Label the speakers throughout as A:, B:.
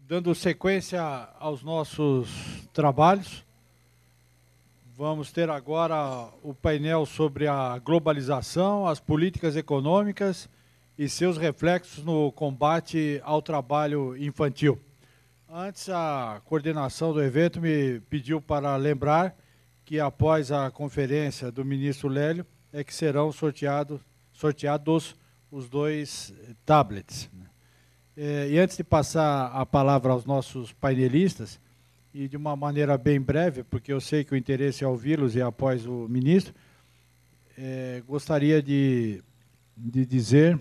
A: Dando sequência aos nossos trabalhos, vamos ter agora o painel sobre a globalização, as políticas econômicas e seus reflexos no combate ao trabalho infantil. Antes, a coordenação do evento me pediu para lembrar que após a conferência do ministro Lélio é que serão sorteados os 2 tablets. E antes de passar a palavra aos nossos painelistas, e de uma maneira bem breve, porque eu sei que o interesse é ouvi-los e após o ministro, gostaria de dizer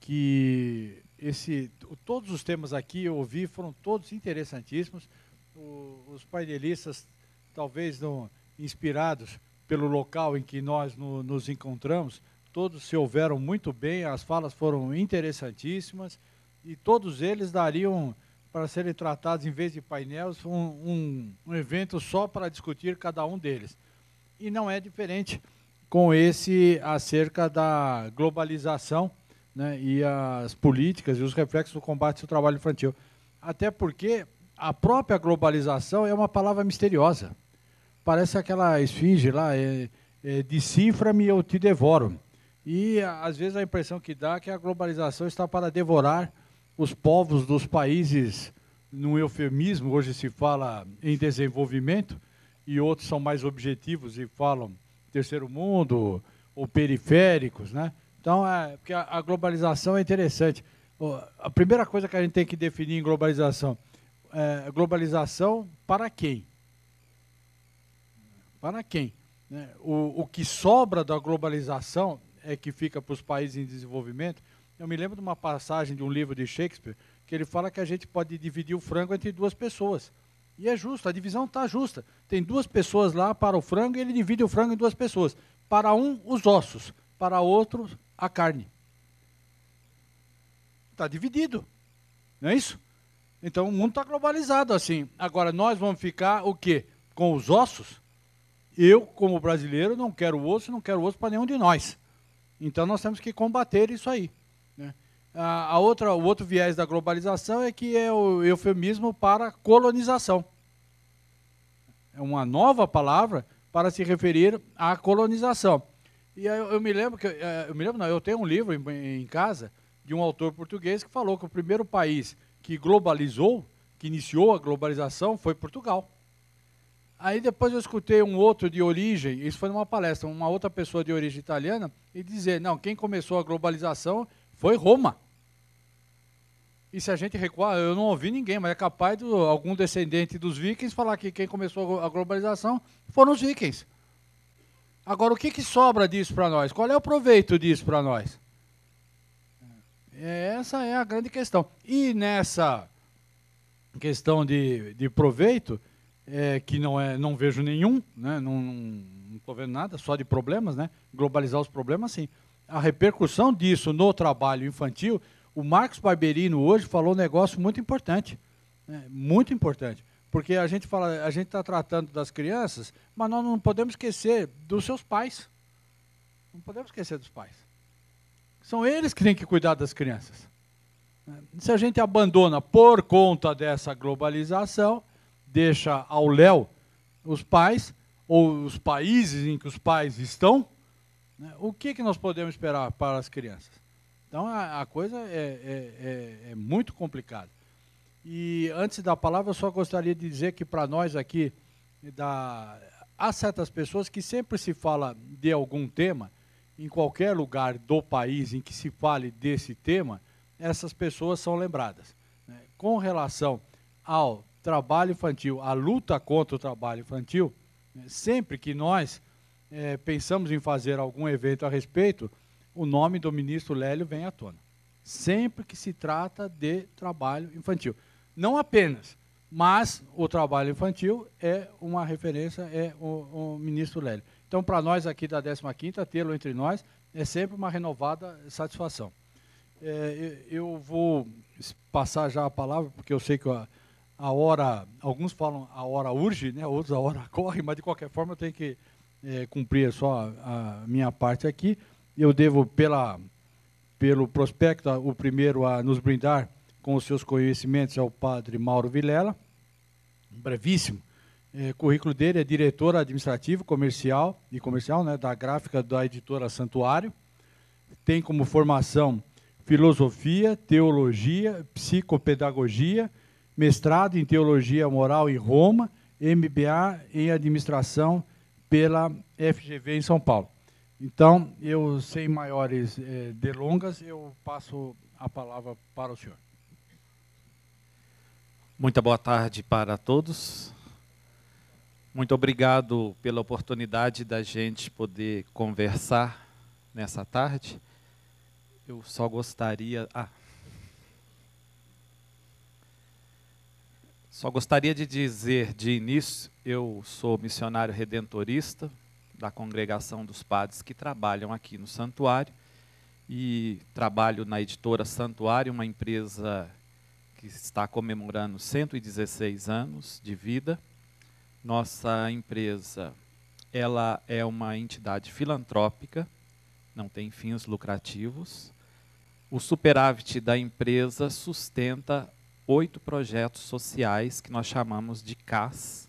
A: que todos os temas aqui eu ouvi foram todos interessantíssimos. Os painelistas, talvez não inspirados pelo local em que nós nos encontramos, todos se houveram muito bem, as falas foram interessantíssimas, e todos eles dariam, para serem tratados em vez de painéis, um evento só para discutir cada um deles. E não é diferente com esse acerca da globalização, né, e as políticas e os reflexos do combate ao trabalho infantil. Até porque a própria globalização é uma palavra misteriosa. Parece aquela esfinge lá, decifra-me, eu te devoro. E, às vezes, a impressão que dá é que a globalização está para devorar os povos dos países, num eufemismo, hoje se fala em desenvolvimento, e outros são mais objetivos e falam terceiro mundo ou periféricos, né? Então, porque a globalização é interessante. A primeira coisa que a gente tem que definir em globalização globalização para quem? Para quem? Né? O que sobra da globalização é que fica para os países em desenvolvimento. Eu me lembro de uma passagem de um livro de Shakespeare, que ele fala que a gente pode dividir o frango entre 2 pessoas. E é justo, a divisão está justa. Tem 2 pessoas lá para o frango e ele divide o frango em 2 pessoas. Para um, os ossos. Para outro, a carne. Está dividido. Não é isso? Então o mundo está globalizado assim. Agora, nós vamos ficar o quê? Com os ossos? Eu, como brasileiro, não quero osso para nenhum de nós. Então nós temos que combater isso aí. Né? O outro viés da globalização é que é o eufemismo para colonização. É uma nova palavra para se referir à colonização. E eu me lembro que eu tenho um livro em casa de um autor português que falou que o primeiro país que globalizou, que iniciou a globalização, foi Portugal. Aí depois eu escutei um outro de origem, isso foi numa palestra, uma outra pessoa de origem italiana, e dizer, não, quem começou a globalização foi Roma. E se a gente recuar, eu não ouvi ninguém, mas é capaz de algum descendente dos vikings falar que quem começou a globalização foram os vikings. Agora, o que sobra disso para nós? Qual é o proveito disso para nós? Essa é a grande questão. E nessa questão de proveito, que não vejo nenhum, né? Não estou vendo nada, só de problemas, né? Globalizar os problemas, sim. A repercussão disso no trabalho infantil, o Marcos Barberino hoje falou um negócio muito importante, né? Muito importante, porque a gente está tratando das crianças, mas nós não podemos esquecer dos seus pais. Não podemos esquecer dos pais. São eles que têm que cuidar das crianças. Se a gente abandona por conta dessa globalização, deixa ao léu os pais, ou os países em que os pais estão, né, o que nós podemos esperar para as crianças? Então, a coisa é muito complicada. E, antes da palavra, eu só gostaria de dizer que, para nós aqui, há certas pessoas que sempre se fala de algum tema, em qualquer lugar do país em que se fale desse tema, essas pessoas são lembradas. Né? Com relação ao trabalho infantil, a luta contra o trabalho infantil, né, sempre que nós pensamos em fazer algum evento a respeito, o nome do ministro Lélio vem à tona. Sempre que se trata de trabalho infantil. Não apenas, mas o trabalho infantil é uma referência, o ministro Lélio. Então, para nós aqui da 15ª, tê-lo entre nós é sempre uma renovada satisfação. Eu vou passar já a palavra, porque eu sei que a hora, alguns falam a hora urge, né, outros a hora corre, mas de qualquer forma eu tenho que cumprir só a minha parte aqui. Eu devo, pelo prospecto, o primeiro a nos brindar com os seus conhecimentos é o padre Mauro Vilela, brevíssimo. O currículo dele é diretor administrativo comercial, né, da gráfica da editora Santuário. Tem como formação filosofia, teologia, psicopedagogia, mestrado em teologia moral em Roma, MBA em administração pela FGV em São Paulo. Então, eu, sem maiores delongas, eu passo a palavra para o senhor.
B: Muito boa tarde para todos. Muito obrigado pela oportunidade da gente poder conversar nessa tarde. Eu só gostaria... Só gostaria de dizer de início, eu sou missionário redentorista da Congregação dos Padres que trabalham aqui no Santuário e trabalho na editora Santuário, uma empresa que está comemorando 116 anos de vida. Nossa empresa, ela é uma entidade filantrópica, não tem fins lucrativos. O superávit da empresa sustenta 8 projetos sociais que nós chamamos de CAS.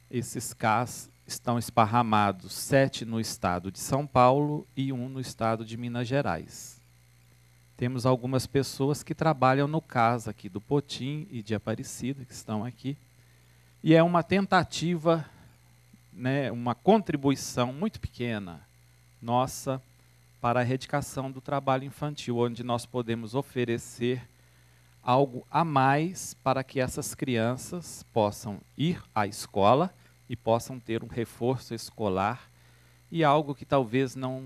B: Esses CAS estão esparramados, 7 no estado de São Paulo e 1 no estado de Minas Gerais. Temos algumas pessoas que trabalham no CAS aqui do Potim e de Aparecida, que estão aqui. E é uma tentativa, né, uma contribuição muito pequena nossa para a erradicação do trabalho infantil, onde nós podemos oferecer algo a mais para que essas crianças possam ir à escola e possam ter um reforço escolar e algo que talvez não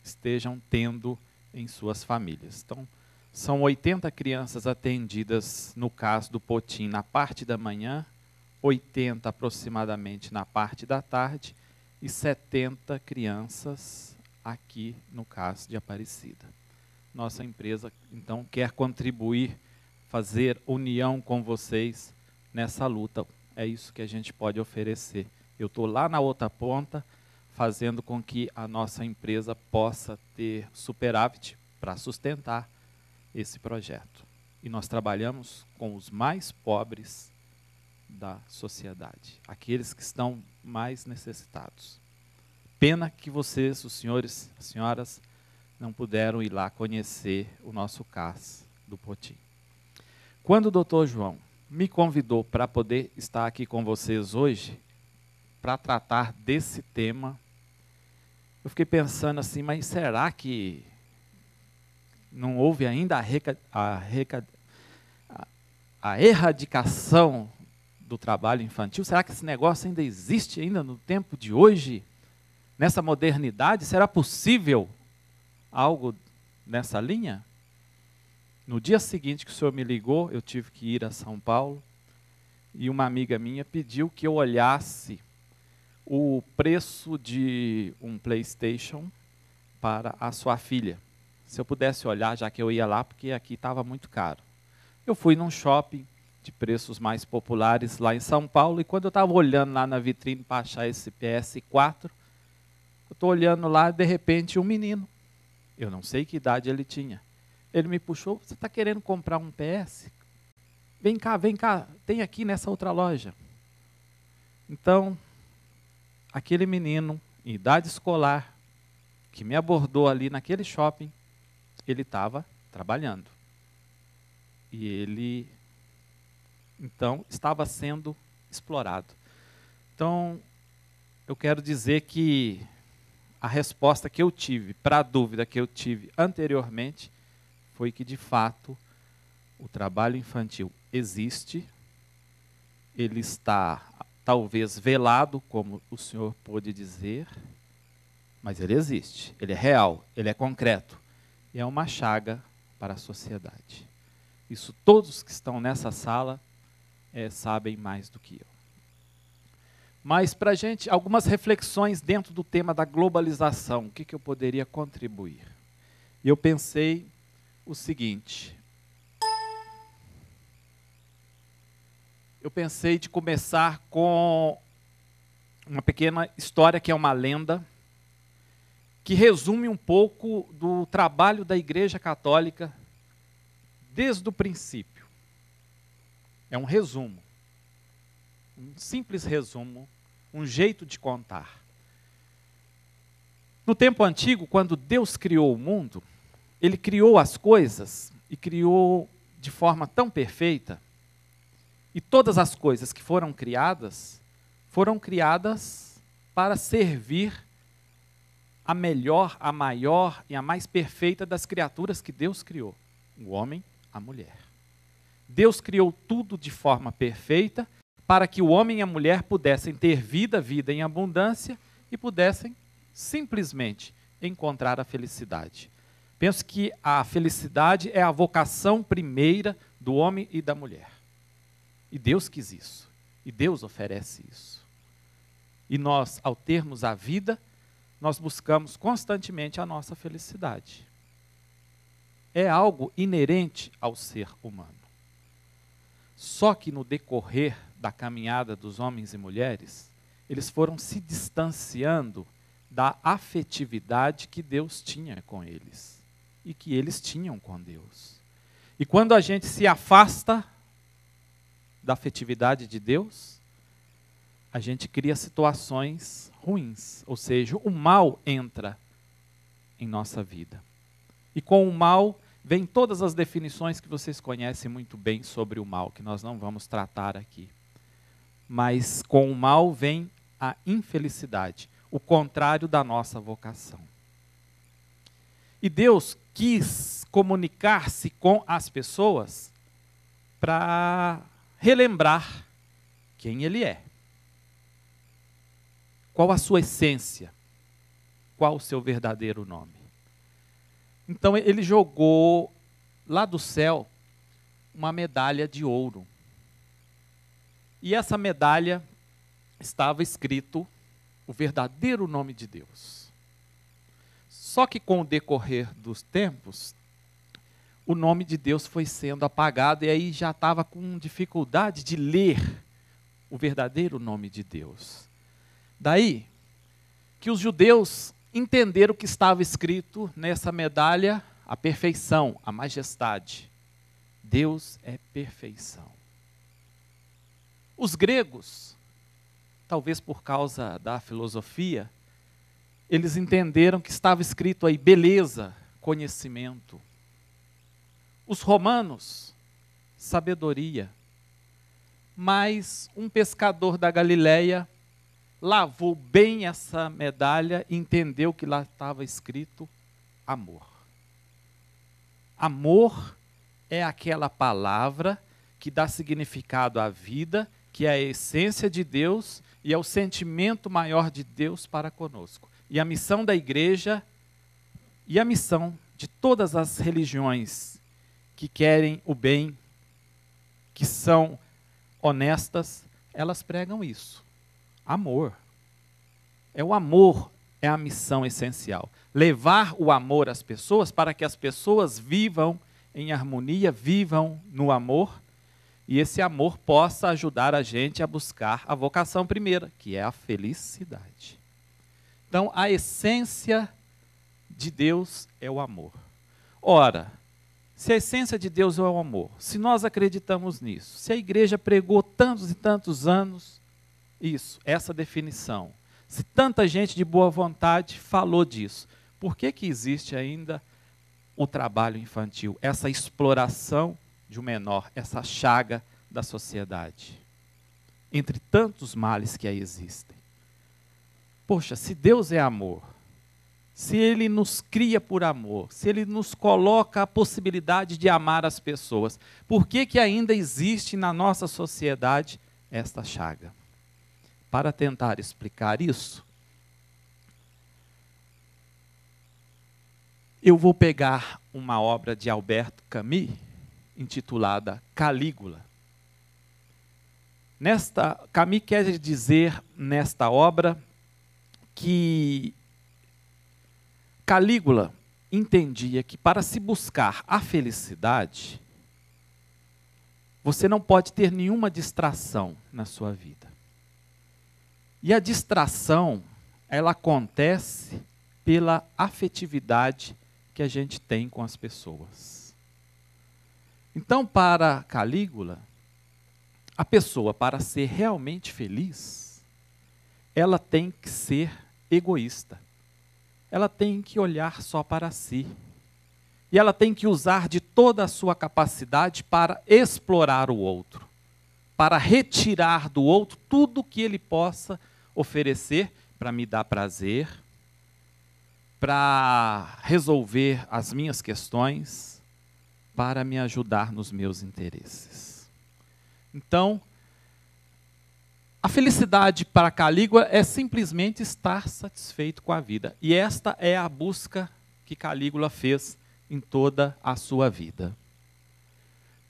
B: estejam tendo em suas famílias. Então, são 80 crianças atendidas no CAS do Potim na parte da manhã, 80 aproximadamente na parte da tarde e 70 crianças aqui no CAS de Aparecida. Nossa empresa, então, quer contribuir, fazer união com vocês nessa luta. É isso que a gente pode oferecer. Eu estou lá na outra ponta, fazendo com que a nossa empresa possa ter superávit para sustentar esse projeto. E nós trabalhamos com os mais pobres da sociedade, aqueles que estão mais necessitados. Pena que vocês, os senhores, as senhoras, não puderam ir lá conhecer o nosso CAS do Potim. Quando o doutor João me convidou para poder estar aqui com vocês hoje, para tratar desse tema, eu fiquei pensando assim, mas será que não houve ainda a erradicação do trabalho infantil? Será que esse negócio ainda existe ainda no tempo de hoje? Nessa modernidade, será possível algo nessa linha? No dia seguinte que o senhor me ligou, eu tive que ir a São Paulo, e uma amiga minha pediu que eu olhasse o preço de um PlayStation para a sua filha. Se eu pudesse olhar, já que eu ia lá, porque aqui estava muito caro. Eu fui num shopping de preços mais populares lá em São Paulo, e quando eu estava olhando lá na vitrine para achar esse PS4, eu estou olhando lá, de repente, um menino. Eu não sei que idade ele tinha. Ele me puxou, você está querendo comprar um PS? Vem cá, tem aqui nessa outra loja. Então, aquele menino, em idade escolar, que me abordou ali naquele shopping, ele estava trabalhando. E ele, então, estava sendo explorado. Então, eu quero dizer que a resposta que eu tive para a dúvida que eu tive anteriormente foi que, de fato, o trabalho infantil existe, ele está, talvez, velado, como o senhor pôde dizer, mas ele existe, ele é real, ele é concreto, e é uma chaga para a sociedade. Isso todos que estão nessa sala sabem mais do que eu. Mas, para a gente, algumas reflexões dentro do tema da globalização, o que eu poderia contribuir? E eu pensei o seguinte, eu pensei de começar com uma pequena história que é uma lenda, que resume um pouco do trabalho da Igreja Católica desde o princípio. É um resumo, um simples resumo, um jeito de contar. No tempo antigo, quando Deus criou o mundo, Ele criou as coisas e criou de forma tão perfeita, e todas as coisas que foram criadas para servir a melhor, a maior e a mais perfeita das criaturas que Deus criou, o homem, a mulher. Deus criou tudo de forma perfeita para que o homem e a mulher pudessem ter vida, vida em abundância, e pudessem simplesmente encontrar a felicidade. Penso que a felicidade é a vocação primeira do homem e da mulher. E Deus quis isso. E Deus oferece isso. E nós, ao termos a vida, nós buscamos constantemente a nossa felicidade. É algo inerente ao ser humano. Só que no decorrer da caminhada dos homens e mulheres, eles foram se distanciando da afetividade que Deus tinha com eles e que eles tinham com Deus. E quando a gente se afasta da afetividade de Deus, a gente cria situações ruins, ou seja, o mal entra em nossa vida. E com o mal vem todas as definições que vocês conhecem muito bem sobre o mal, que nós não vamos tratar aqui. Mas com o mal vem a infelicidade, o contrário da nossa vocação. E Deus quis comunicar-se com as pessoas para relembrar quem Ele é. Qual a sua essência? Qual o seu verdadeiro nome? Então Ele jogou lá do céu uma medalha de ouro. E essa medalha estava escrito o verdadeiro nome de Deus. Só que com o decorrer dos tempos, o nome de Deus foi sendo apagado e aí já estava com dificuldade de ler o verdadeiro nome de Deus. Daí que os judeus entenderam o que estava escrito nessa medalha, a perfeição, a majestade. Deus é perfeição. Os gregos, talvez por causa da filosofia, eles entenderam que estava escrito aí beleza, conhecimento. Os romanos, sabedoria. Mas um pescador da Galileia lavou bem essa medalha e entendeu que lá estava escrito amor. Amor é aquela palavra que dá significado à vida, que é a essência de Deus e é o sentimento maior de Deus para conosco. E a missão da igreja e a missão de todas as religiões que querem o bem, que são honestas, elas pregam isso. Amor. É o amor, é a missão essencial. Levar o amor às pessoas para que as pessoas vivam em harmonia, vivam no amor, e esse amor possa ajudar a gente a buscar a vocação primeira, que é a felicidade. Então, a essência de Deus é o amor. Ora, se a essência de Deus é o amor, se nós acreditamos nisso, se a igreja pregou tantos e tantos anos isso, essa definição, se tanta gente de boa vontade falou disso, por que que existe ainda o trabalho infantil, essa exploração de um menor, essa chaga da sociedade? Entre tantos males que aí existem. Poxa, se Deus é amor, se Ele nos cria por amor, se Ele nos coloca a possibilidade de amar as pessoas, por que que ainda existe na nossa sociedade esta chaga? Para tentar explicar isso, eu vou pegar uma obra de Alberto Camus, intitulada Calígula. Camus quer dizer nesta obra que Calígula entendia que para se buscar a felicidade, você não pode ter nenhuma distração na sua vida. E a distração, ela acontece pela afetividade que a gente tem com as pessoas. Então, para Calígula, a pessoa, para ser realmente feliz, ela tem que ser egoísta. Ela tem que olhar só para si. E ela tem que usar de toda a sua capacidade para explorar o outro, para retirar do outro tudo que ele possa oferecer para me dar prazer, para resolver as minhas questões, para me ajudar nos meus interesses. Então, a felicidade para Calígula é simplesmente estar satisfeito com a vida. E esta é a busca que Calígula fez em toda a sua vida.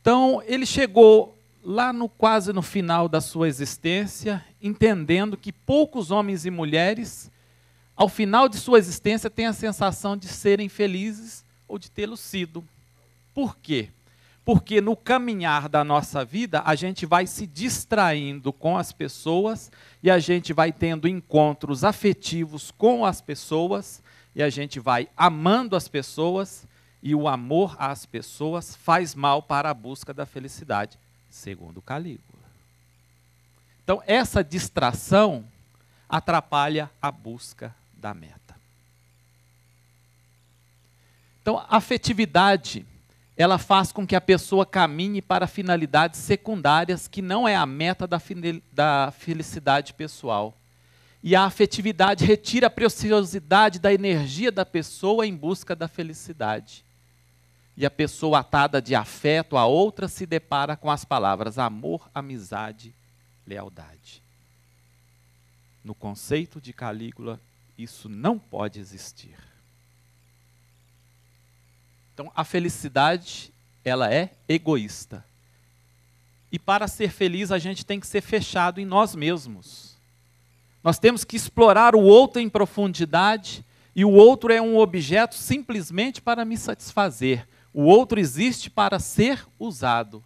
B: Então, ele chegou lá quase no final da sua existência, entendendo que poucos homens e mulheres, ao final de sua existência, têm a sensação de serem felizes ou de tê-lo sido. Por quê? Porque no caminhar da nossa vida, a gente vai se distraindo com as pessoas e a gente vai tendo encontros afetivos com as pessoas e a gente vai amando as pessoas e o amor às pessoas faz mal para a busca da felicidade, segundo Calígula. Então, essa distração atrapalha a busca da meta. Então, a afetividade, ela faz com que a pessoa caminhe para finalidades secundárias, que não é a meta da felicidade pessoal. E a afetividade retira a preciosidade da energia da pessoa em busca da felicidade. E a pessoa atada de afeto a outra se depara com as palavras amor, amizade, lealdade. No conceito de Calígula, isso não pode existir. Então, a felicidade, ela é egoísta. E para ser feliz, a gente tem que ser fechado em nós mesmos. Nós temos que explorar o outro em profundidade, e o outro é um objeto simplesmente para me satisfazer. O outro existe para ser usado.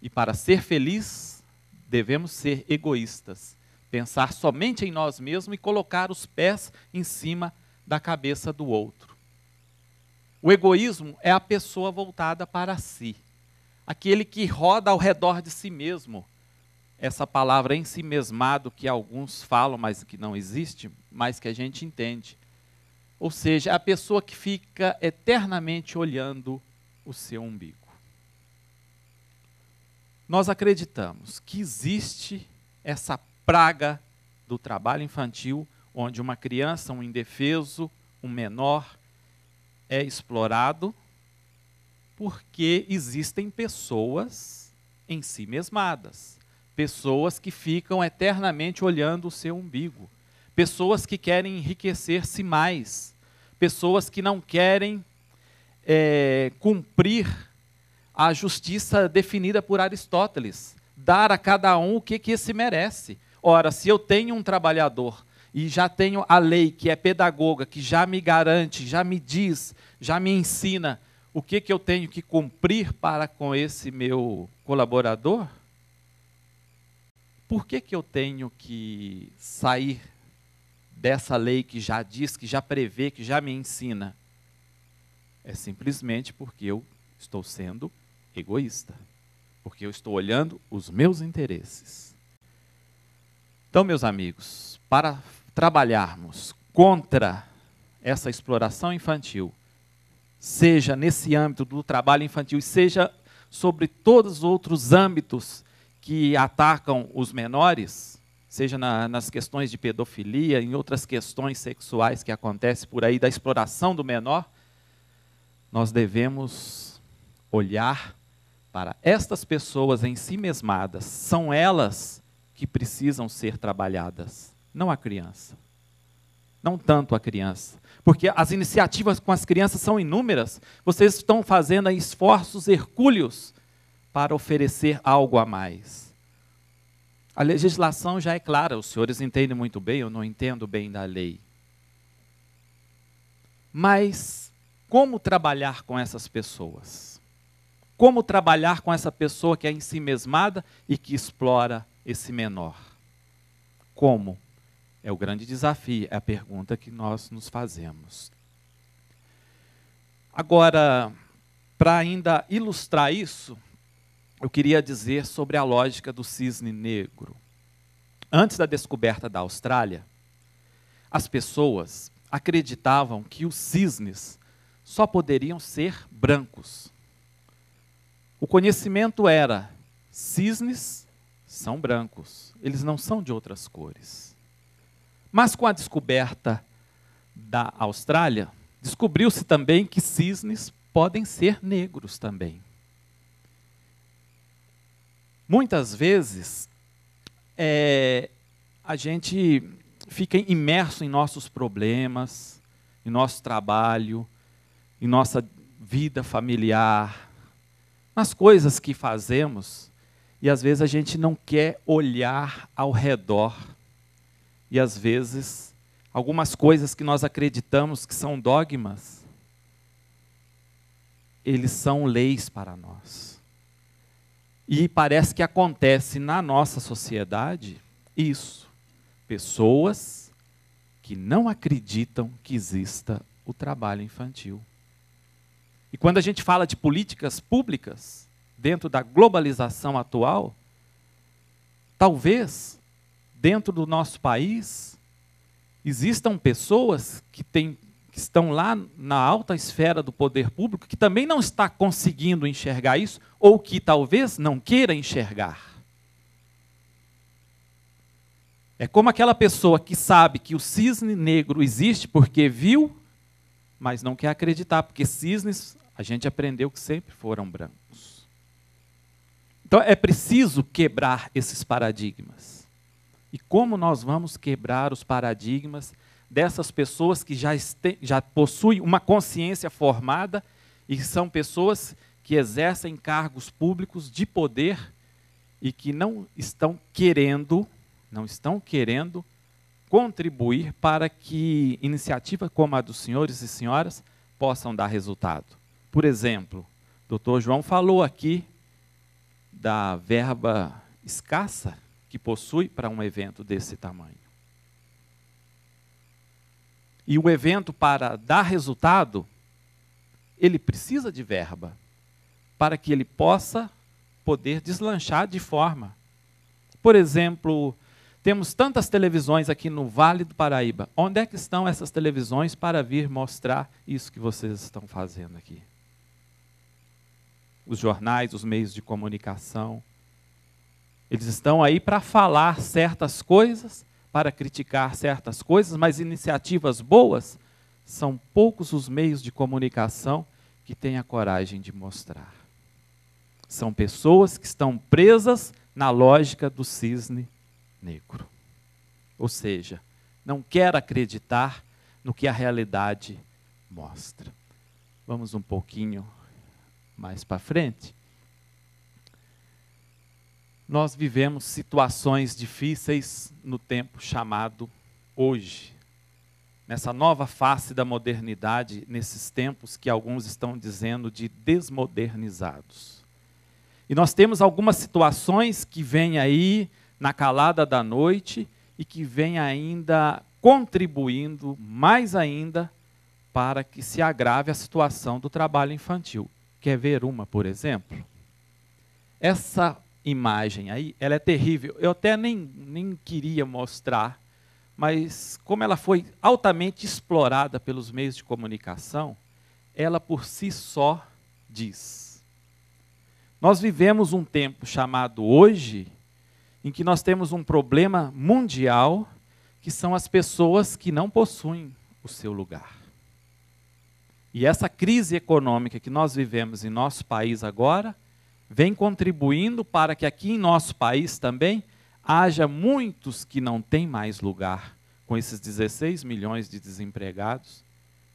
B: E para ser feliz, devemos ser egoístas. Pensar somente em nós mesmos e colocar os pés em cima da cabeça do outro. O egoísmo é a pessoa voltada para si. Aquele que roda ao redor de si mesmo. Essa palavra ensimesmado que alguns falam, mas que não existe, mas que a gente entende. Ou seja, é a pessoa que fica eternamente olhando o seu umbigo. Nós acreditamos que existe essa praga do trabalho infantil, onde uma criança, um indefeso, um menor, é explorado, porque existem pessoas em si mesmadas, pessoas que ficam eternamente olhando o seu umbigo, pessoas que querem enriquecer-se mais, pessoas que não querem cumprir a justiça definida por Aristóteles, dar a cada um o que esse merece. Ora, se eu tenho um trabalhador e já tenho a lei que é pedagoga, que já me garante, já me diz, já me ensina o que eu tenho que cumprir para com esse meu colaborador, por que eu tenho que sair dessa lei que já diz, que já prevê, que já me ensina? É simplesmente porque eu estou sendo egoísta, porque eu estou olhando os meus interesses. Então, meus amigos, para trabalharmos contra essa exploração infantil, seja nesse âmbito do trabalho infantil, seja sobre todos os outros âmbitos que atacam os menores, seja nas questões de pedofilia, em outras questões sexuais que acontecem por aí, da exploração do menor, nós devemos olhar para estas pessoas em si mesmadas. São elas que precisam ser trabalhadas, não a criança. Não tanto a criança. Porque as iniciativas com as crianças são inúmeras. Vocês estão fazendo esforços hercúleos para oferecer algo a mais. A legislação já é clara, os senhores entendem muito bem, eu não entendo bem da lei. Mas como trabalhar com essas pessoas? Como trabalhar com essa pessoa que é ensimesmada e que explora esse menor? Como? É o grande desafio, é a pergunta que nós nos fazemos. Agora, para ainda ilustrar isso, eu queria dizer sobre a lógica do cisne negro. Antes da descoberta da Austrália, as pessoas acreditavam que os cisnes só poderiam ser brancos. O conhecimento era: cisnes são brancos, eles não são de outras cores. Mas com a descoberta da Austrália, descobriu-se também que cisnes podem ser negros também. Muitas vezes, a gente fica imerso em nossos problemas, em nosso trabalho, em nossa vida familiar, nas coisas que fazemos, e às vezes a gente não quer olhar ao redor. E às vezes, algumas coisas que nós acreditamos que são dogmas, eles são leis para nós. E parece que acontece na nossa sociedade isso. Pessoas que não acreditam que exista o trabalho infantil. E quando a gente fala de políticas públicas, dentro da globalização atual, talvez, dentro do nosso país, existam pessoas que estão lá na alta esfera do poder público, que também não está conseguindo enxergar isso, ou que talvez não queira enxergar. É como aquela pessoa que sabe que o cisne negro existe porque viu, mas não quer acreditar, porque cisnes, a gente aprendeu que sempre foram brancos. Então é preciso quebrar esses paradigmas. E como nós vamos quebrar os paradigmas dessas pessoas que já possuem uma consciência formada e são pessoas que exercem cargos públicos de poder e que não estão querendo contribuir para que iniciativas como a dos senhores e senhoras possam dar resultado. Por exemplo, o Dr. João falou aqui da verba escassa que possui para um evento desse tamanho. E o evento, para dar resultado, ele precisa de verba, para que ele possa poder deslanchar de forma. Por exemplo, temos tantas televisões aqui no Vale do Paraíba. Onde é que estão essas televisões para vir mostrar isso que vocês estão fazendo aqui? Os jornais, os meios de comunicação, eles estão aí para falar certas coisas, para criticar certas coisas, mas iniciativas boas, são poucos os meios de comunicação que têm a coragem de mostrar. São pessoas que estão presas na lógica do cisne negro. Ou seja, não quer acreditar no que a realidade mostra. Vamos um pouquinho mais para frente. Nós vivemos situações difíceis no tempo chamado hoje. Nessa nova face da modernidade, nesses tempos que alguns estão dizendo de desmodernizados. E nós temos algumas situações que vêm aí na calada da noite e que vêm ainda contribuindo mais ainda para que se agrave a situação do trabalho infantil. Quer ver uma, por exemplo? Essa imagem aí, ela é terrível. Eu até nem queria mostrar, mas como ela foi altamente explorada pelos meios de comunicação, ela por si só diz. Nós vivemos um tempo chamado hoje, em que nós temos um problema mundial, que são as pessoas que não possuem o seu lugar. E essa crise econômica que nós vivemos em nosso país agora, vem contribuindo para que aqui em nosso país também haja muitos que não têm mais lugar, com esses 16 milhões de desempregados,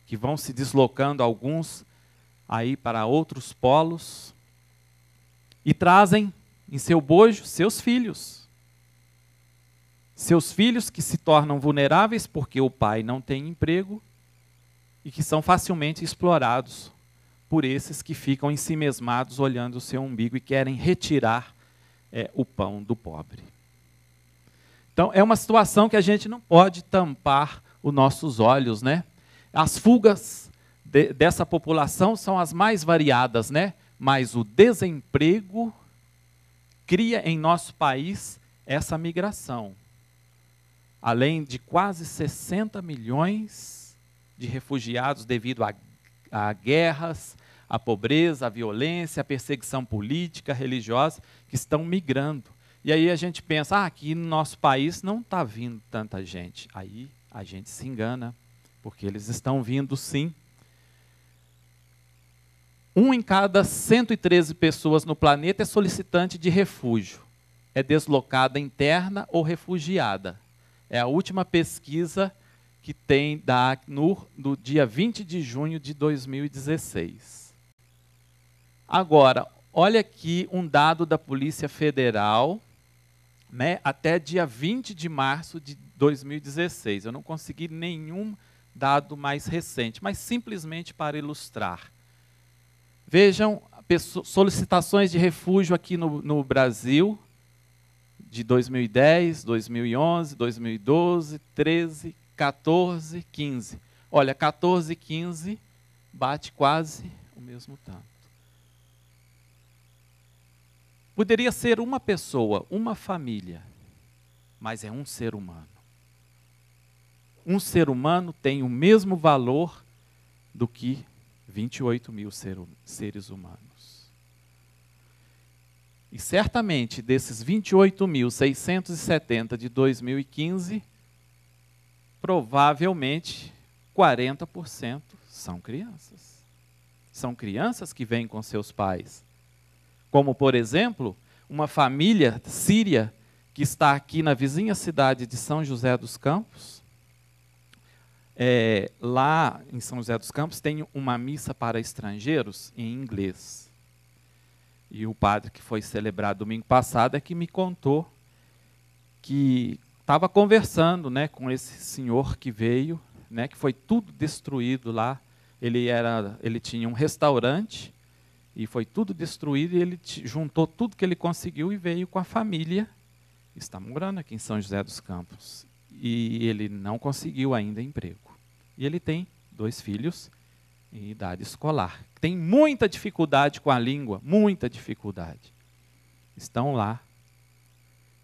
B: que vão se deslocando alguns aí para outros polos, e trazem em seu bojo seus filhos. Seus filhos que se tornam vulneráveis porque o pai não tem emprego e que são facilmente explorados por esses que ficam ensimesmados olhando o seu umbigo e querem retirar o pão do pobre. Então, é uma situação que a gente não pode tampar os nossos olhos, né? As fugas dessa população são as mais variadas, né? Mas o desemprego cria em nosso país essa migração. Além de quase 60 milhões de refugiados devido a guerras, à pobreza, à violência, à perseguição política, religiosa, que estão migrando. E aí a gente pensa, aqui no nosso país não está vindo tanta gente. Aí a gente se engana, porque eles estão vindo sim. 1 em cada 113 pessoas no planeta é solicitante de refúgio. É deslocada interna ou refugiada. É a última pesquisa que tem da Acnur do dia 20 de junho de 2016. Agora, olha aqui um dado da Polícia Federal, né, até dia 20 de março de 2016. Eu não consegui nenhum dado mais recente, mas simplesmente para ilustrar. Vejam, solicitações de refúgio aqui no Brasil, de 2010, 2011, 2012, 13, 14, 15. Olha, 14 e 15 bate quase o mesmo tanto. Poderia ser uma pessoa, uma família, mas é um ser humano. Um ser humano tem o mesmo valor do que 28 mil seres humanos. E certamente, desses 28.670 de 2015, provavelmente 40% são crianças. São crianças que vêm com seus pais. Como, por exemplo, uma família síria que está aqui na vizinha cidade de São José dos Campos. Lá em São José dos Campos tem uma missa para estrangeiros em inglês. E o padre que foi celebrado domingo passado é que me contou que estava conversando, né, com esse senhor que veio, né, que foi tudo destruído lá. Ele tinha um restaurante e foi tudo destruído e ele juntou tudo que ele conseguiu e veio com a família. Está morando aqui em São José dos Campos. E ele não conseguiu ainda emprego. E ele tem 2 filhos em idade escolar. Tem muita dificuldade com a língua, muita dificuldade. Estão lá.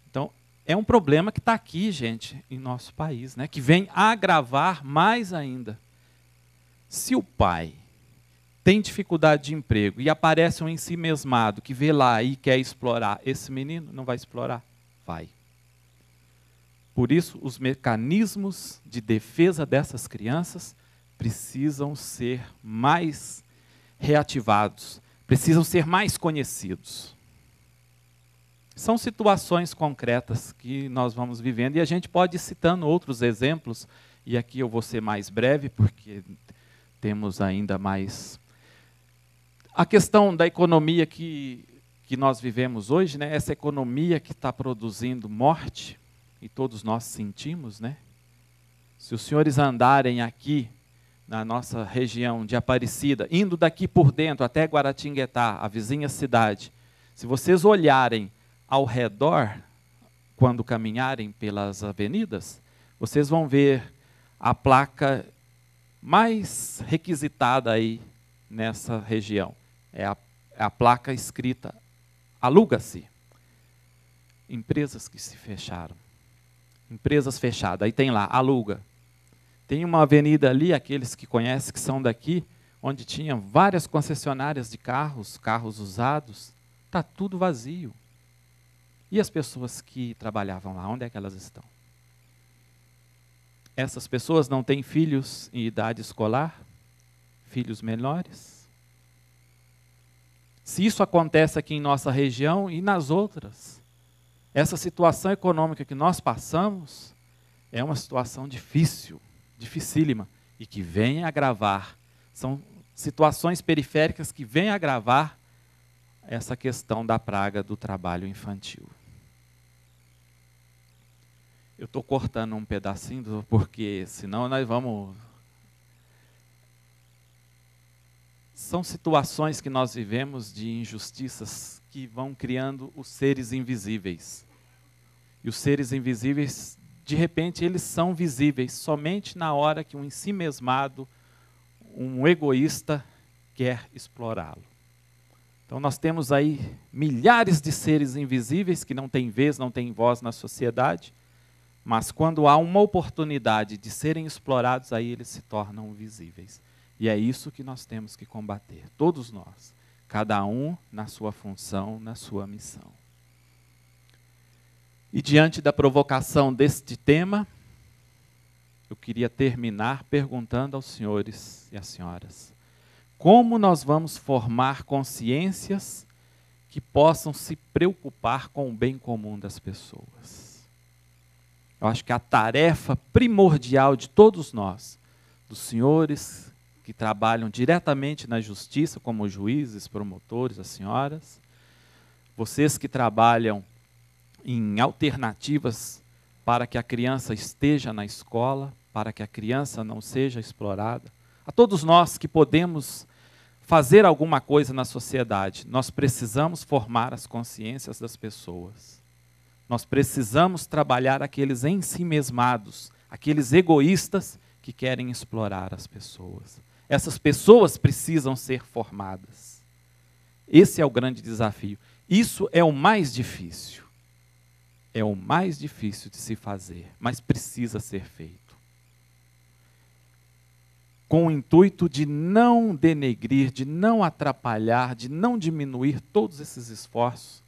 B: Então, é um problema que está aqui, gente, em nosso país, né? Que vem agravar mais ainda. Se o pai tem dificuldade de emprego e aparece um ensimesmado que vê lá e quer explorar, esse menino não vai explorar? Vai. Por isso, os mecanismos de defesa dessas crianças precisam ser mais reativados, precisam ser mais conhecidos. São situações concretas que nós vamos vivendo e a gente pode ir citando outros exemplos, e aqui eu vou ser mais breve, porque temos ainda mais. A questão da economia que nós vivemos hoje, né, essa economia que está produzindo morte, e todos nós sentimos, né? Se os senhores andarem aqui na nossa região de Aparecida, indo daqui por dentro até Guaratinguetá, a vizinha cidade, se vocês olharem ao redor, quando caminharem pelas avenidas, vocês vão ver a placa mais requisitada aí nessa região. É a placa escrita, aluga-se. Empresas que se fecharam. Empresas fechadas, aí tem lá, aluga. Tem uma avenida ali, aqueles que conhecem, que são daqui, onde tinha várias concessionárias de carros, carros usados, está tudo vazio. E as pessoas que trabalhavam lá, onde é que elas estão? Essas pessoas não têm filhos em idade escolar? Filhos menores? Se isso acontece aqui em nossa região e nas outras, essa situação econômica que nós passamos é uma situação difícil, dificílima, e que vem agravar. São situações periféricas que vêm agravar essa questão da praga do trabalho infantil. Eu estou cortando um pedacinho, porque senão nós vamos... São situações que nós vivemos de injustiças que vão criando os seres invisíveis. E os seres invisíveis, de repente, eles são visíveis somente na hora que um ensimesmado, um egoísta quer explorá-lo. Então nós temos aí milhares de seres invisíveis que não têm vez, não têm voz na sociedade, mas quando há uma oportunidade de serem explorados, aí eles se tornam visíveis. E é isso que nós temos que combater, todos nós, cada um na sua função, na sua missão. E diante da provocação deste tema, eu queria terminar perguntando aos senhores e às senhoras: como nós vamos formar consciências que possam se preocupar com o bem comum das pessoas? Eu acho que a tarefa primordial de todos nós, dos senhores que trabalham diretamente na justiça, como juízes, promotores, as senhoras, vocês que trabalham em alternativas para que a criança esteja na escola, para que a criança não seja explorada, a todos nós que podemos fazer alguma coisa na sociedade, nós precisamos formar as consciências das pessoas. Nós precisamos trabalhar aqueles ensimesmados, aqueles egoístas que querem explorar as pessoas. Essas pessoas precisam ser formadas. Esse é o grande desafio. Isso é o mais difícil. É o mais difícil de se fazer, mas precisa ser feito. Com o intuito de não denegrir, de não atrapalhar, de não diminuir todos esses esforços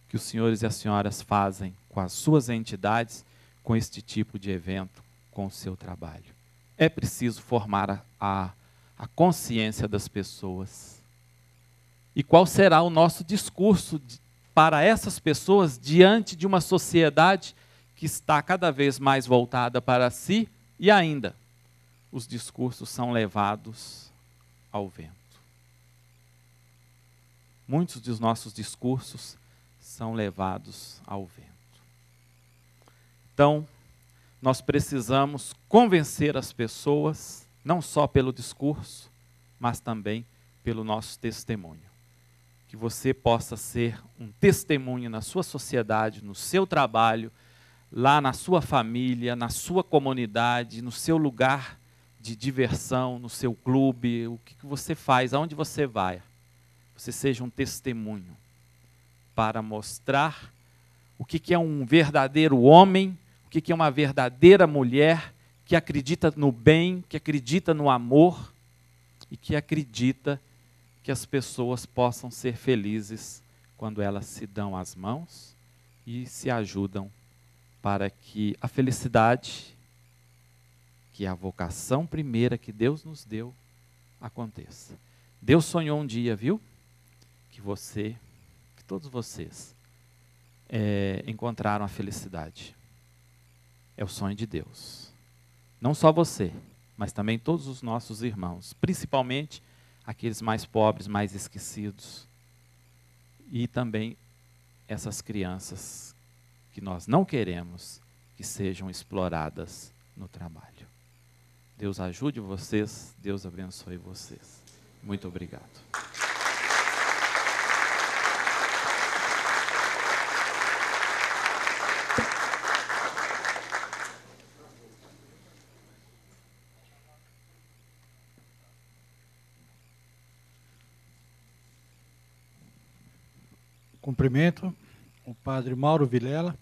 B: que os senhores e as senhoras fazem com as suas entidades, com este tipo de evento, com o seu trabalho. É preciso formar a consciência das pessoas. E qual será o nosso discurso para essas pessoas diante de uma sociedade que está cada vez mais voltada para si e ainda os discursos são levados ao vento. Muitos dos nossos discursos são levados ao vento. Então, nós precisamos convencer as pessoas, não só pelo discurso, mas também pelo nosso testemunho. Que você possa ser um testemunho na sua sociedade, no seu trabalho, lá na sua família, na sua comunidade, no seu lugar de diversão, no seu clube, o que você faz, aonde você vai. Você seja um testemunho para mostrar o que é um verdadeiro homem, o que é uma verdadeira mulher que acredita no bem, que acredita no amor e que acredita que as pessoas possam ser felizes quando elas se dão as mãos e se ajudam para que a felicidade, que é a vocação primeira que Deus nos deu, aconteça. Deus sonhou um dia, viu? Que todos vocês encontraram a felicidade. É o sonho de Deus. Não só você, mas também todos os nossos irmãos, principalmente aqueles mais pobres, mais esquecidos. E também essas crianças que nós não queremos que sejam exploradas no trabalho. Deus ajude vocês, Deus abençoe vocês. Muito obrigado.
A: Cumprimento o padre Mauro Vilela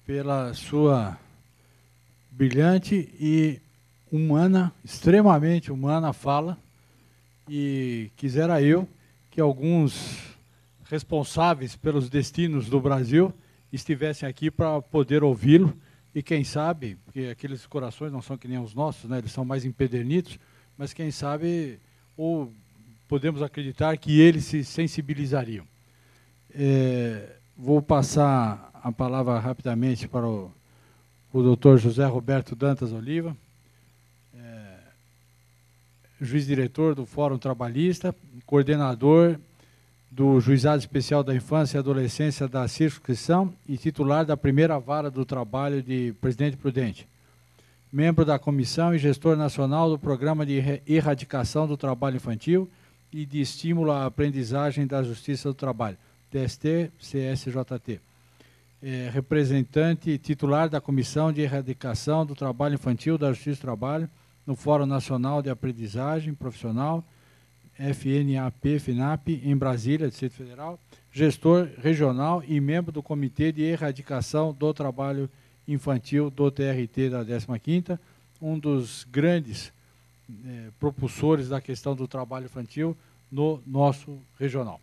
A: pela sua brilhante e humana, extremamente humana fala, e quisera eu que alguns responsáveis pelos destinos do Brasil estivessem aqui para poder ouvi-lo, e quem sabe, porque aqueles corações não são que nem os nossos, né, eles são mais empedernidos, mas quem sabe, ou podemos acreditar que eles se sensibilizariam. Vou passar a palavra rapidamente para o doutor José Roberto Dantas Oliva, juiz-diretor do Fórum Trabalhista, coordenador do Juizado Especial da Infância e Adolescência da Circunscrição e titular da primeira vara do trabalho de Presidente Prudente. Membro da comissão e gestor nacional do Programa de Erradicação do Trabalho Infantil e de Estímulo à Aprendizagem da Justiça do Trabalho, TST-CSJT. Representante titular da Comissão de Erradicação do Trabalho Infantil da Justiça do Trabalho no Fórum Nacional de Aprendizagem Profissional, FNAP-FNAP, em Brasília, Distrito Federal, gestor regional e membro do Comitê de Erradicação do Trabalho Infantil do TRT da 15ª, um dos grandes propulsores da questão do trabalho infantil no nosso regional.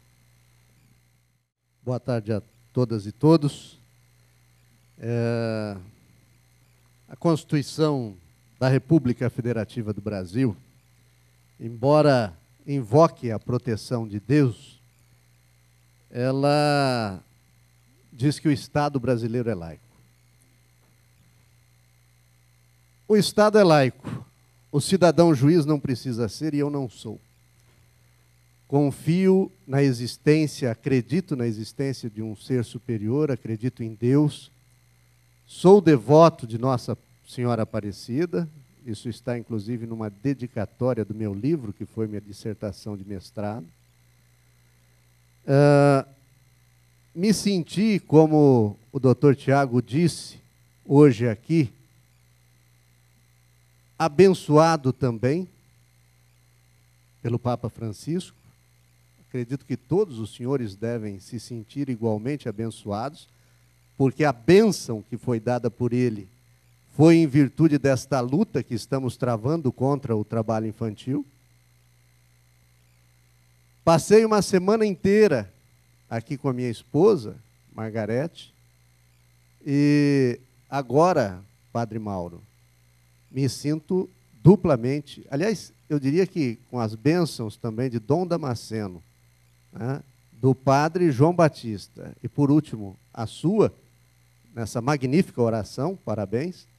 C: Boa tarde a todas e todos. A Constituição da República Federativa do Brasil, embora invoque a proteção de Deus, ela diz que o Estado brasileiro é laico. O Estado é laico. O cidadão juiz não precisa ser e eu não sou. Confio na existência, acredito na existência de um ser superior, acredito em Deus. Sou devoto de Nossa Senhora Aparecida. Isso está, inclusive, numa dedicatória do meu livro, que foi minha dissertação de mestrado. Me senti, como o doutor Tiago disse hoje aqui, abençoado também pelo Papa Francisco. Acredito que todos os senhores devem se sentir igualmente abençoados, porque a bênção que foi dada por ele foi em virtude desta luta que estamos travando contra o trabalho infantil. Passei uma semana inteira aqui com a minha esposa, Margarete, e agora, Padre Mauro, me sinto duplamente, aliás, eu diria que com as bênçãos também de Dom Damasceno, né, do Padre João Batista, e por último, a sua, nessa magnífica oração, parabéns,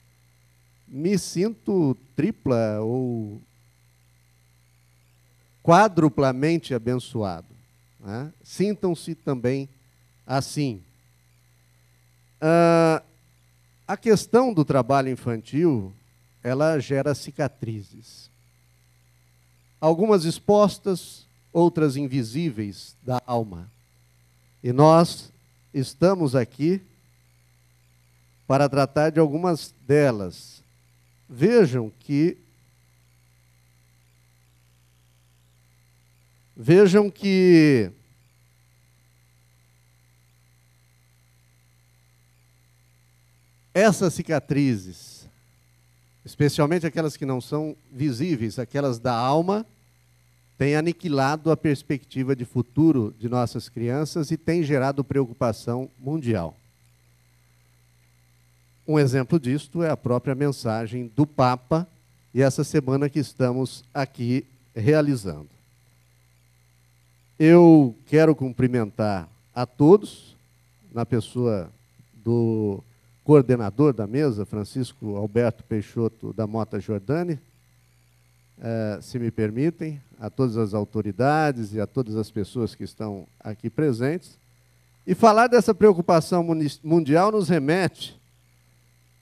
C: me sinto tripla ou quadruplamente abençoado. Né? Sintam-se também assim. A questão do trabalho infantil, ela gera cicatrizes. Algumas expostas, outras invisíveis da alma. E nós estamos aqui para tratar de algumas delas. Vejam que essas cicatrizes, especialmente aquelas que não são visíveis, aquelas da alma, têm aniquilado a perspectiva de futuro de nossas crianças e têm gerado preocupação mundial. Um exemplo disto é a própria mensagem do Papa e essa semana que estamos aqui realizando. Eu quero cumprimentar a todos, na pessoa do coordenador da mesa, Francisco Alberto Peixoto da Mota Giordani, se me permitem, a todas as autoridades e a todas as pessoas que estão aqui presentes. E falar dessa preocupação mundial nos remete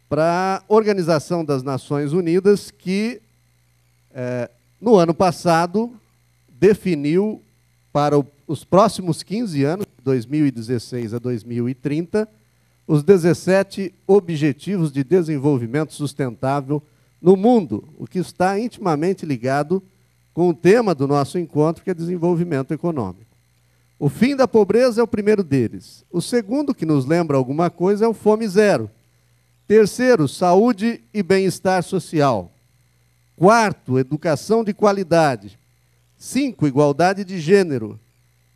C: para a Organização das Nações Unidas, que, no ano passado, definiu para os próximos 15 anos, de 2016 a 2030, os 17 Objetivos de Desenvolvimento Sustentável no mundo, o que está intimamente ligado com o tema do nosso encontro, que é desenvolvimento econômico. O fim da pobreza é o primeiro deles. O segundo, que nos lembra alguma coisa, é o Fome Zero. Terceiro, saúde e bem-estar social. Quarto, educação de qualidade. 5, igualdade de gênero.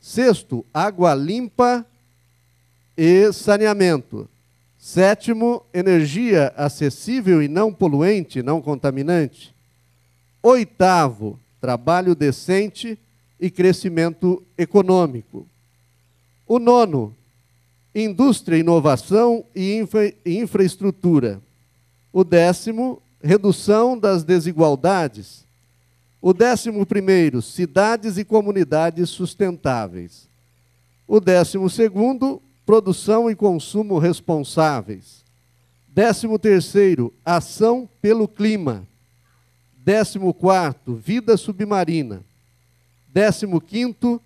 C: Sexto, água limpa e saneamento. Sétimo, energia acessível e não poluente, não contaminante. Oitavo, trabalho decente e crescimento econômico. O nono, indústria, inovação e infraestrutura. O 10º, redução das desigualdades. O 11º, cidades e comunidades sustentáveis. O 12º, produção e consumo responsáveis. 13º, ação pelo clima. 14º, vida submarina. 15º,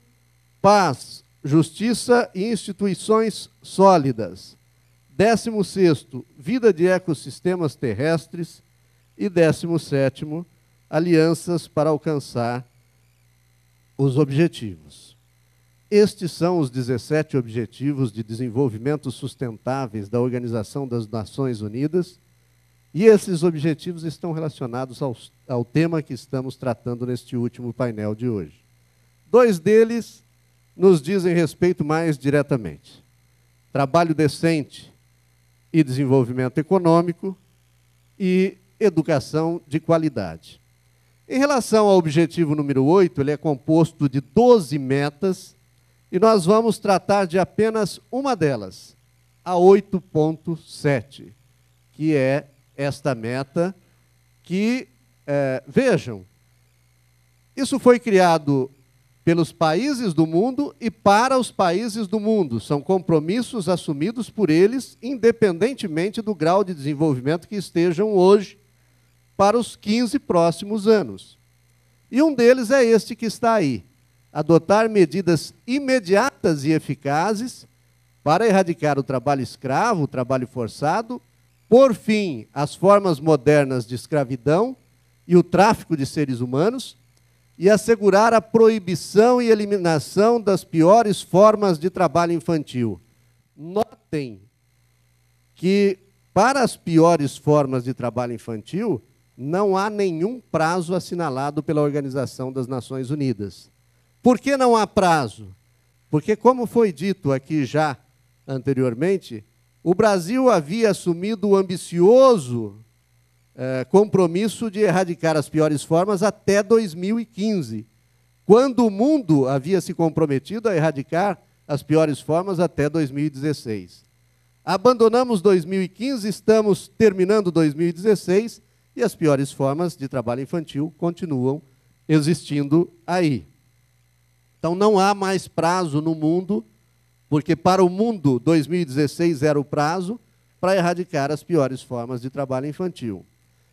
C: paz, justiça e instituições sólidas. 16º, vida de ecossistemas terrestres. E 17º, alianças para alcançar os objetivos. Estes são os 17 Objetivos de Desenvolvimento Sustentáveis da Organização das Nações Unidas, e esses objetivos estão relacionados ao tema que estamos tratando neste último painel de hoje. 2 deles nos dizem respeito mais diretamente: trabalho decente e desenvolvimento econômico, e educação de qualidade. Em relação ao objetivo número 8, ele é composto de 12 metas, e nós vamos tratar de apenas uma delas, a 8.7, que é esta meta que, vejam, isso foi criado pelos países do mundo e para os países do mundo. São compromissos assumidos por eles, independentemente do grau de desenvolvimento que estejam hoje, para os 15 próximos anos. E um deles é este que está aí: adotar medidas imediatas e eficazes para erradicar o trabalho escravo, o trabalho forçado, por fim às formas modernas de escravidão e o tráfico de seres humanos, e assegurar a proibição e eliminação das piores formas de trabalho infantil. Notem que, para as piores formas de trabalho infantil, não há nenhum prazo assinalado pela Organização das Nações Unidas. Por que não há prazo? Porque, como foi dito aqui já anteriormente, o Brasil havia assumido o ambicioso compromisso de erradicar as piores formas até 2015, quando o mundo havia se comprometido a erradicar as piores formas até 2016. Abandonamos 2015, estamos terminando 2016, e as piores formas de trabalho infantil continuam existindo aí. Então, não há mais prazo no mundo, porque para o mundo 2016 era o prazo para erradicar as piores formas de trabalho infantil.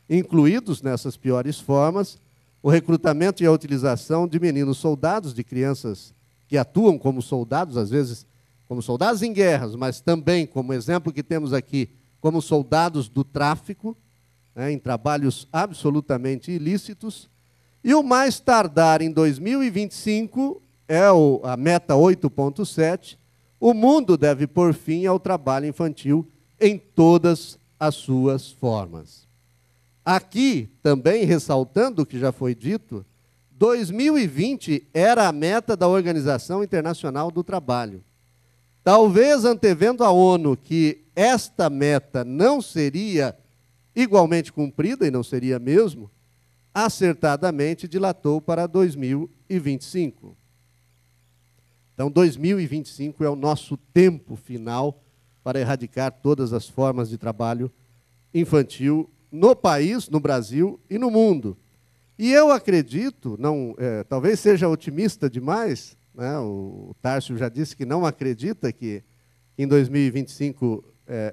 C: Incluídos nessas piores formas, o recrutamento e a utilização de meninos soldados, de crianças que atuam como soldados, às vezes como soldados em guerras, mas também, como exemplo que temos aqui, como soldados do tráfico, em trabalhos absolutamente ilícitos. E o mais tardar em 2025, a meta 8.7, o mundo deve pôr fim ao trabalho infantil em todas as suas formas. Aqui, também ressaltando o que já foi dito, 2020 era a meta da Organização Internacional do Trabalho. Talvez antevendo a ONU que esta meta não seria igualmente cumprida, e não seria mesmo, acertadamente dilatou para 2025. Então, 2025 é o nosso tempo final para erradicar todas as formas de trabalho infantil no país, no Brasil e no mundo. E eu acredito, talvez seja otimista demais, né? O Tárcio já disse que não acredita que em 2025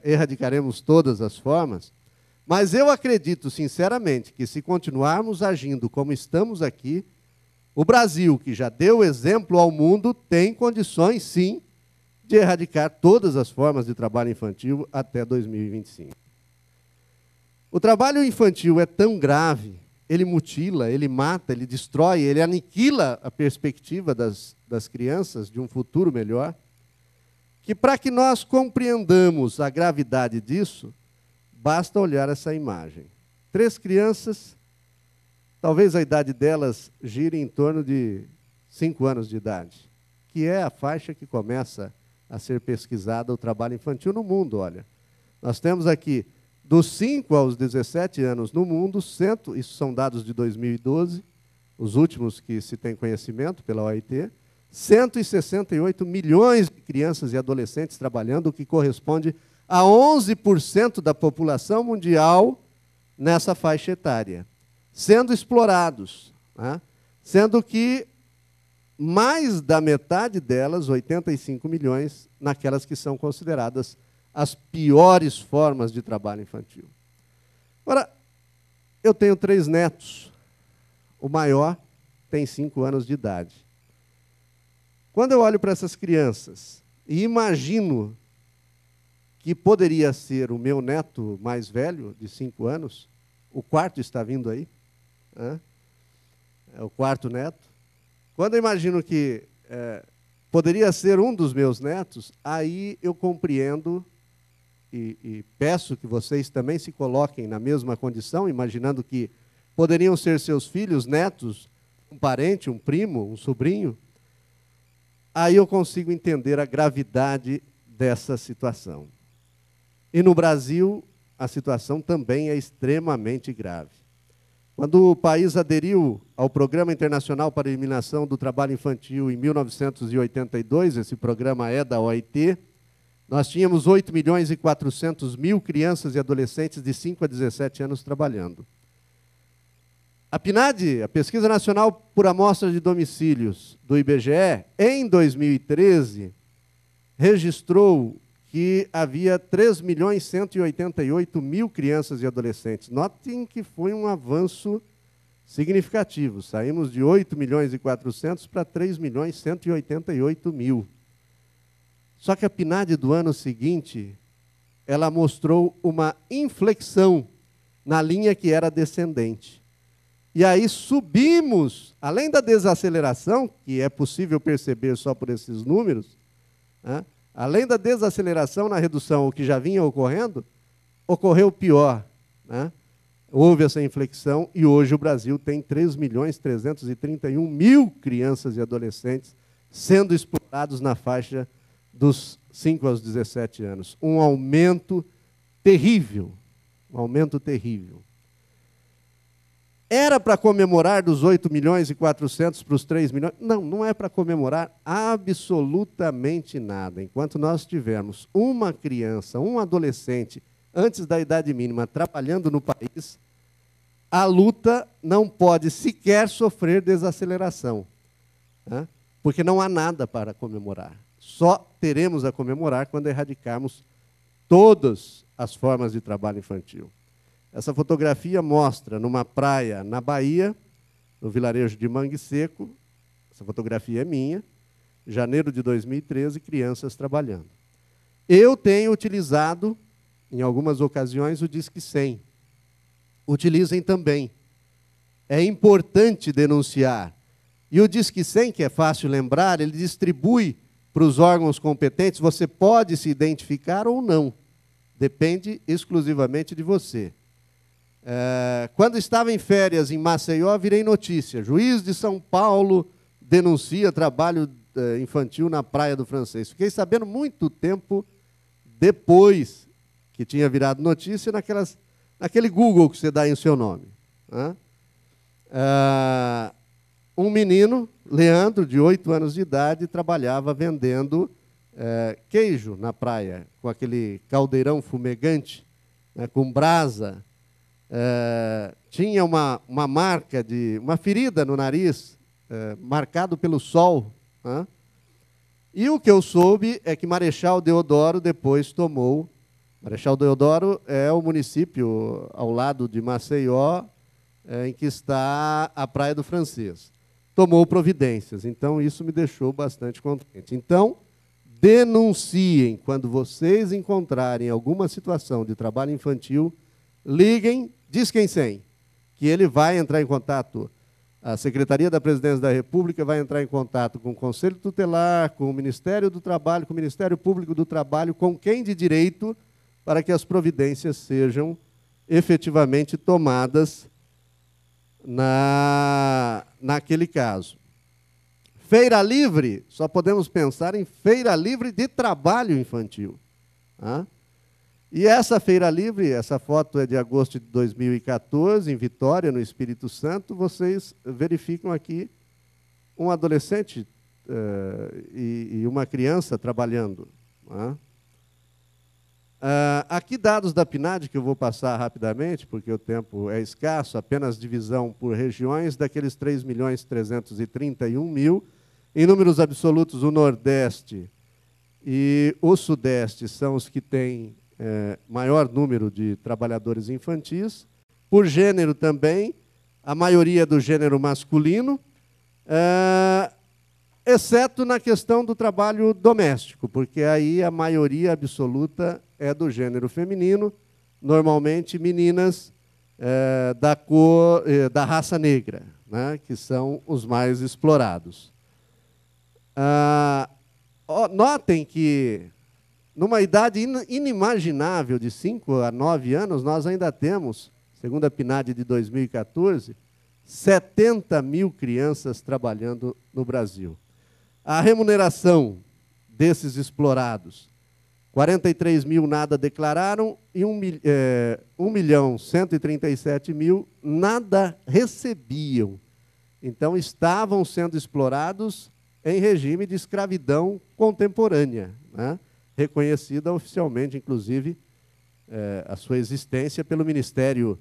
C: erradicaremos todas as formas, mas eu acredito sinceramente que, se continuarmos agindo como estamos aqui, o Brasil, que já deu exemplo ao mundo, tem condições, sim, de erradicar todas as formas de trabalho infantil até 2025. O trabalho infantil é tão grave, ele mutila, ele mata, ele destrói, ele aniquila a perspectiva das crianças de um futuro melhor, que, para que nós compreendamos a gravidade disso, basta olhar essa imagem. 3 crianças, talvez a idade delas gire em torno de 5 anos de idade, que é a faixa que começa a ser pesquisada o trabalho infantil no mundo. Olha, nós temos aqui, dos 5 aos 17 anos no mundo, isso são dados de 2012, os últimos que se tem conhecimento pela OIT, 168 milhões de crianças e adolescentes trabalhando, o que corresponde a 11% da população mundial nessa faixa etária, sendo explorados, né? Sendo que mais da metade delas, 85 milhões, naquelas que são consideradas as piores formas de trabalho infantil. Agora, eu tenho 3 netos. O maior tem 5 anos de idade. Quando eu olho para essas crianças e imagino que poderia ser o meu neto mais velho, de 5 anos, o quarto está vindo aí, né? é o quarto neto. Quando eu imagino que poderia ser um dos meus netos, aí eu compreendo e peço que vocês também se coloquem na mesma condição, imaginando que poderiam ser seus filhos, netos, um parente, um primo, um sobrinho. Aí eu consigo entender a gravidade dessa situação. E no Brasil, a situação também é extremamente grave. Quando o país aderiu ao Programa Internacional para a Eliminação do Trabalho Infantil em 1982, esse programa é da OIT, nós tínhamos 8.400.000 crianças e adolescentes de 5 a 17 anos trabalhando. A PNAD, a Pesquisa Nacional por Amostra de Domicílios do IBGE, em 2013, registrou que havia 3.188.000 crianças e adolescentes. Notem que foi um avanço significativo. Saímos de 8.400.000 para 3.188.000. Só que a PNAD do ano seguinte, ela mostrou uma inflexão na linha que era descendente. E aí subimos, além da desaceleração, que é possível perceber só por esses números, né? Além da desaceleração na redução, o que já vinha ocorrendo, ocorreu pior, né? Houve essa inflexão e hoje o Brasil tem 3.331.000 crianças e adolescentes sendo explorados na faixa dos 5 aos 17 anos. Um aumento terrível, um aumento terrível. Era para comemorar dos 8.400.000 para os 3 milhões? Não, não é para comemorar absolutamente nada. Enquanto nós tivermos uma criança, um adolescente, antes da idade mínima, trabalhando no país, a luta não pode sequer sofrer desaceleração, né? Porque não há nada para comemorar. Só teremos a comemorar quando erradicarmos todas as formas de trabalho infantil. Essa fotografia mostra numa praia na Bahia, no vilarejo de Mangue Seco, essa fotografia é minha, janeiro de 2013, crianças trabalhando. Eu tenho utilizado, em algumas ocasiões, o Disque 100. Utilizem também. É importante denunciar. E o Disque 100, que é fácil lembrar, ele distribui para os órgãos competentes, você pode se identificar ou não. Depende exclusivamente de você. Quando estava em férias em Maceió, virei notícia. Juiz de São Paulo denuncia trabalho infantil na Praia do Francês. Fiquei sabendo muito tempo depois que tinha virado notícia naquele Google que você dá em o seu nome. Né? Um menino, Leandro, de 8 anos de idade, trabalhava vendendo queijo na praia, com aquele caldeirão fumegante, né, com brasa. Tinha uma marca, uma ferida no nariz, marcado pelo sol. Né? E o que eu soube é que Marechal Deodoro depois tomou. Marechal Deodoro é o município ao lado de Maceió, em que está a Praia do Francês. Tomou providências, então isso me deixou bastante contente. Então, denunciem quando vocês encontrarem alguma situação de trabalho infantil, liguem, Disque 100, que ele vai entrar em contato. A Secretaria da Presidência da República vai entrar em contato com o Conselho Tutelar, com o Ministério do Trabalho, com o Ministério Público do Trabalho, com quem de direito, para que as providências sejam efetivamente tomadas naquele caso. Feira livre, só podemos pensar em feira livre de trabalho infantil. Tá? E essa feira livre, essa foto é de agosto de 2014, em Vitória, no Espírito Santo, vocês verificam aqui um adolescente e uma criança trabalhando. Tá? Aqui dados da PNAD, que eu vou passar rapidamente, porque o tempo é escasso, apenas divisão por regiões, daqueles 3.331.000, em números absolutos, o Nordeste e o Sudeste são os que têm maior número de trabalhadores infantis. Por gênero também, a maioria do gênero masculino, exceto na questão do trabalho doméstico, porque aí a maioria absoluta é do gênero feminino, normalmente meninas da raça negra. né, que são os mais explorados. Notem que, numa idade inimaginável de 5 a 9 anos, nós ainda temos, segundo a PNAD de 2014, 70 mil crianças trabalhando no Brasil. A remuneração desses explorados, 43 mil nada declararam e 1.137.000 nada recebiam. Então, estavam sendo explorados em regime de escravidão contemporânea, né? Reconhecida oficialmente, inclusive, a sua existência pelo Ministério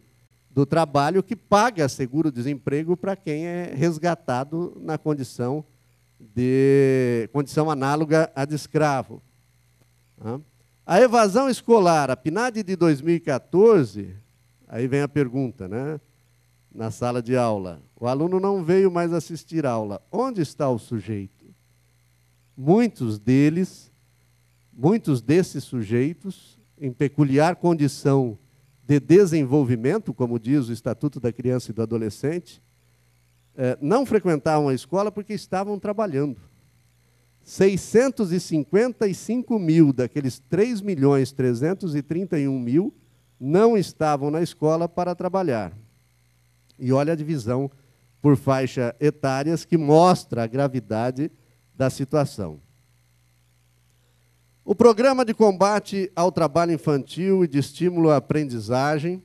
C: do Trabalho, que paga seguro-desemprego para quem é resgatado na condição análoga à de escravo. A evasão escolar, a PNAD de 2014, aí vem a pergunta, né? Na sala de aula, o aluno não veio mais assistir aula. Onde está o sujeito? Muitos desses sujeitos, em peculiar condição de desenvolvimento, como diz o Estatuto da Criança e do Adolescente, não frequentavam a escola porque estavam trabalhando. 655 mil daqueles 3.331.000 não estavam na escola para trabalhar. E olha a divisão por faixa etárias que mostra a gravidade da situação. O Programa de Combate ao Trabalho Infantil e de Estímulo à Aprendizagem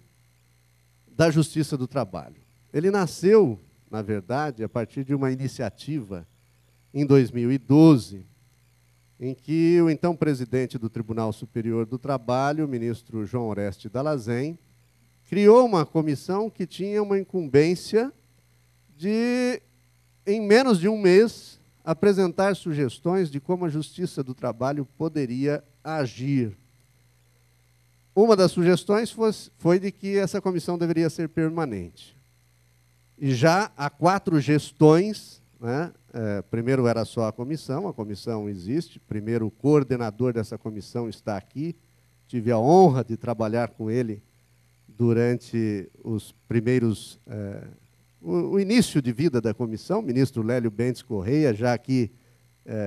C: da Justiça do Trabalho. Ele nasceu, na verdade, a partir de uma iniciativa em 2012, em que o então presidente do Tribunal Superior do Trabalho, o ministro João Oreste Dallazen, criou uma comissão que tinha uma incumbência de, em menos de um mês, apresentar sugestões de como a Justiça do Trabalho poderia agir. Uma das sugestões foi de que essa comissão deveria ser permanente. E já há 4 gestões, né? Primeiro era só a comissão existe, primeiro o coordenador dessa comissão está aqui, tive a honra de trabalhar com ele durante os primeiros, o início de vida da comissão, o ministro Lélio Bentes Correia, já aqui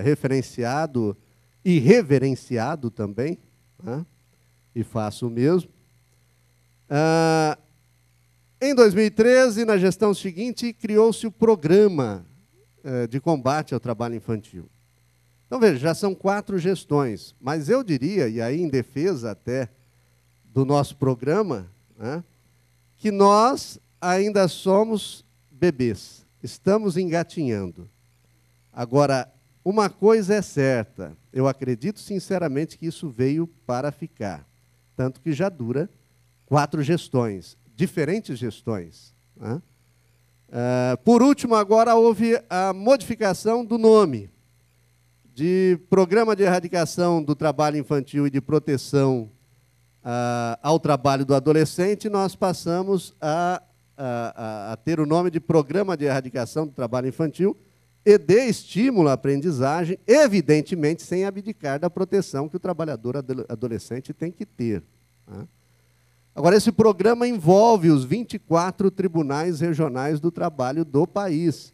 C: referenciado e reverenciado também, né? E faço o mesmo. Em 2013, na gestão seguinte, criou-se o Programa de Combate ao Trabalho Infantil. Então, veja, já são 4 gestões, mas eu diria, e aí em defesa até do nosso programa, né, que nós ainda somos bebês, estamos engatinhando. Agora, uma coisa é certa, eu acredito sinceramente que isso veio para ficar, tanto que já dura 4 gestões, diferentes gestões, né? Por último, agora houve a modificação do nome de Programa de Erradicação do Trabalho Infantil e de Proteção ao Trabalho do Adolescente, nós passamos a ter o nome de Programa de Erradicação do Trabalho Infantil e de Estímulo à Aprendizagem, evidentemente sem abdicar da proteção que o trabalhador adolescente tem que ter, né? Agora, esse programa envolve os 24 tribunais regionais do trabalho do país.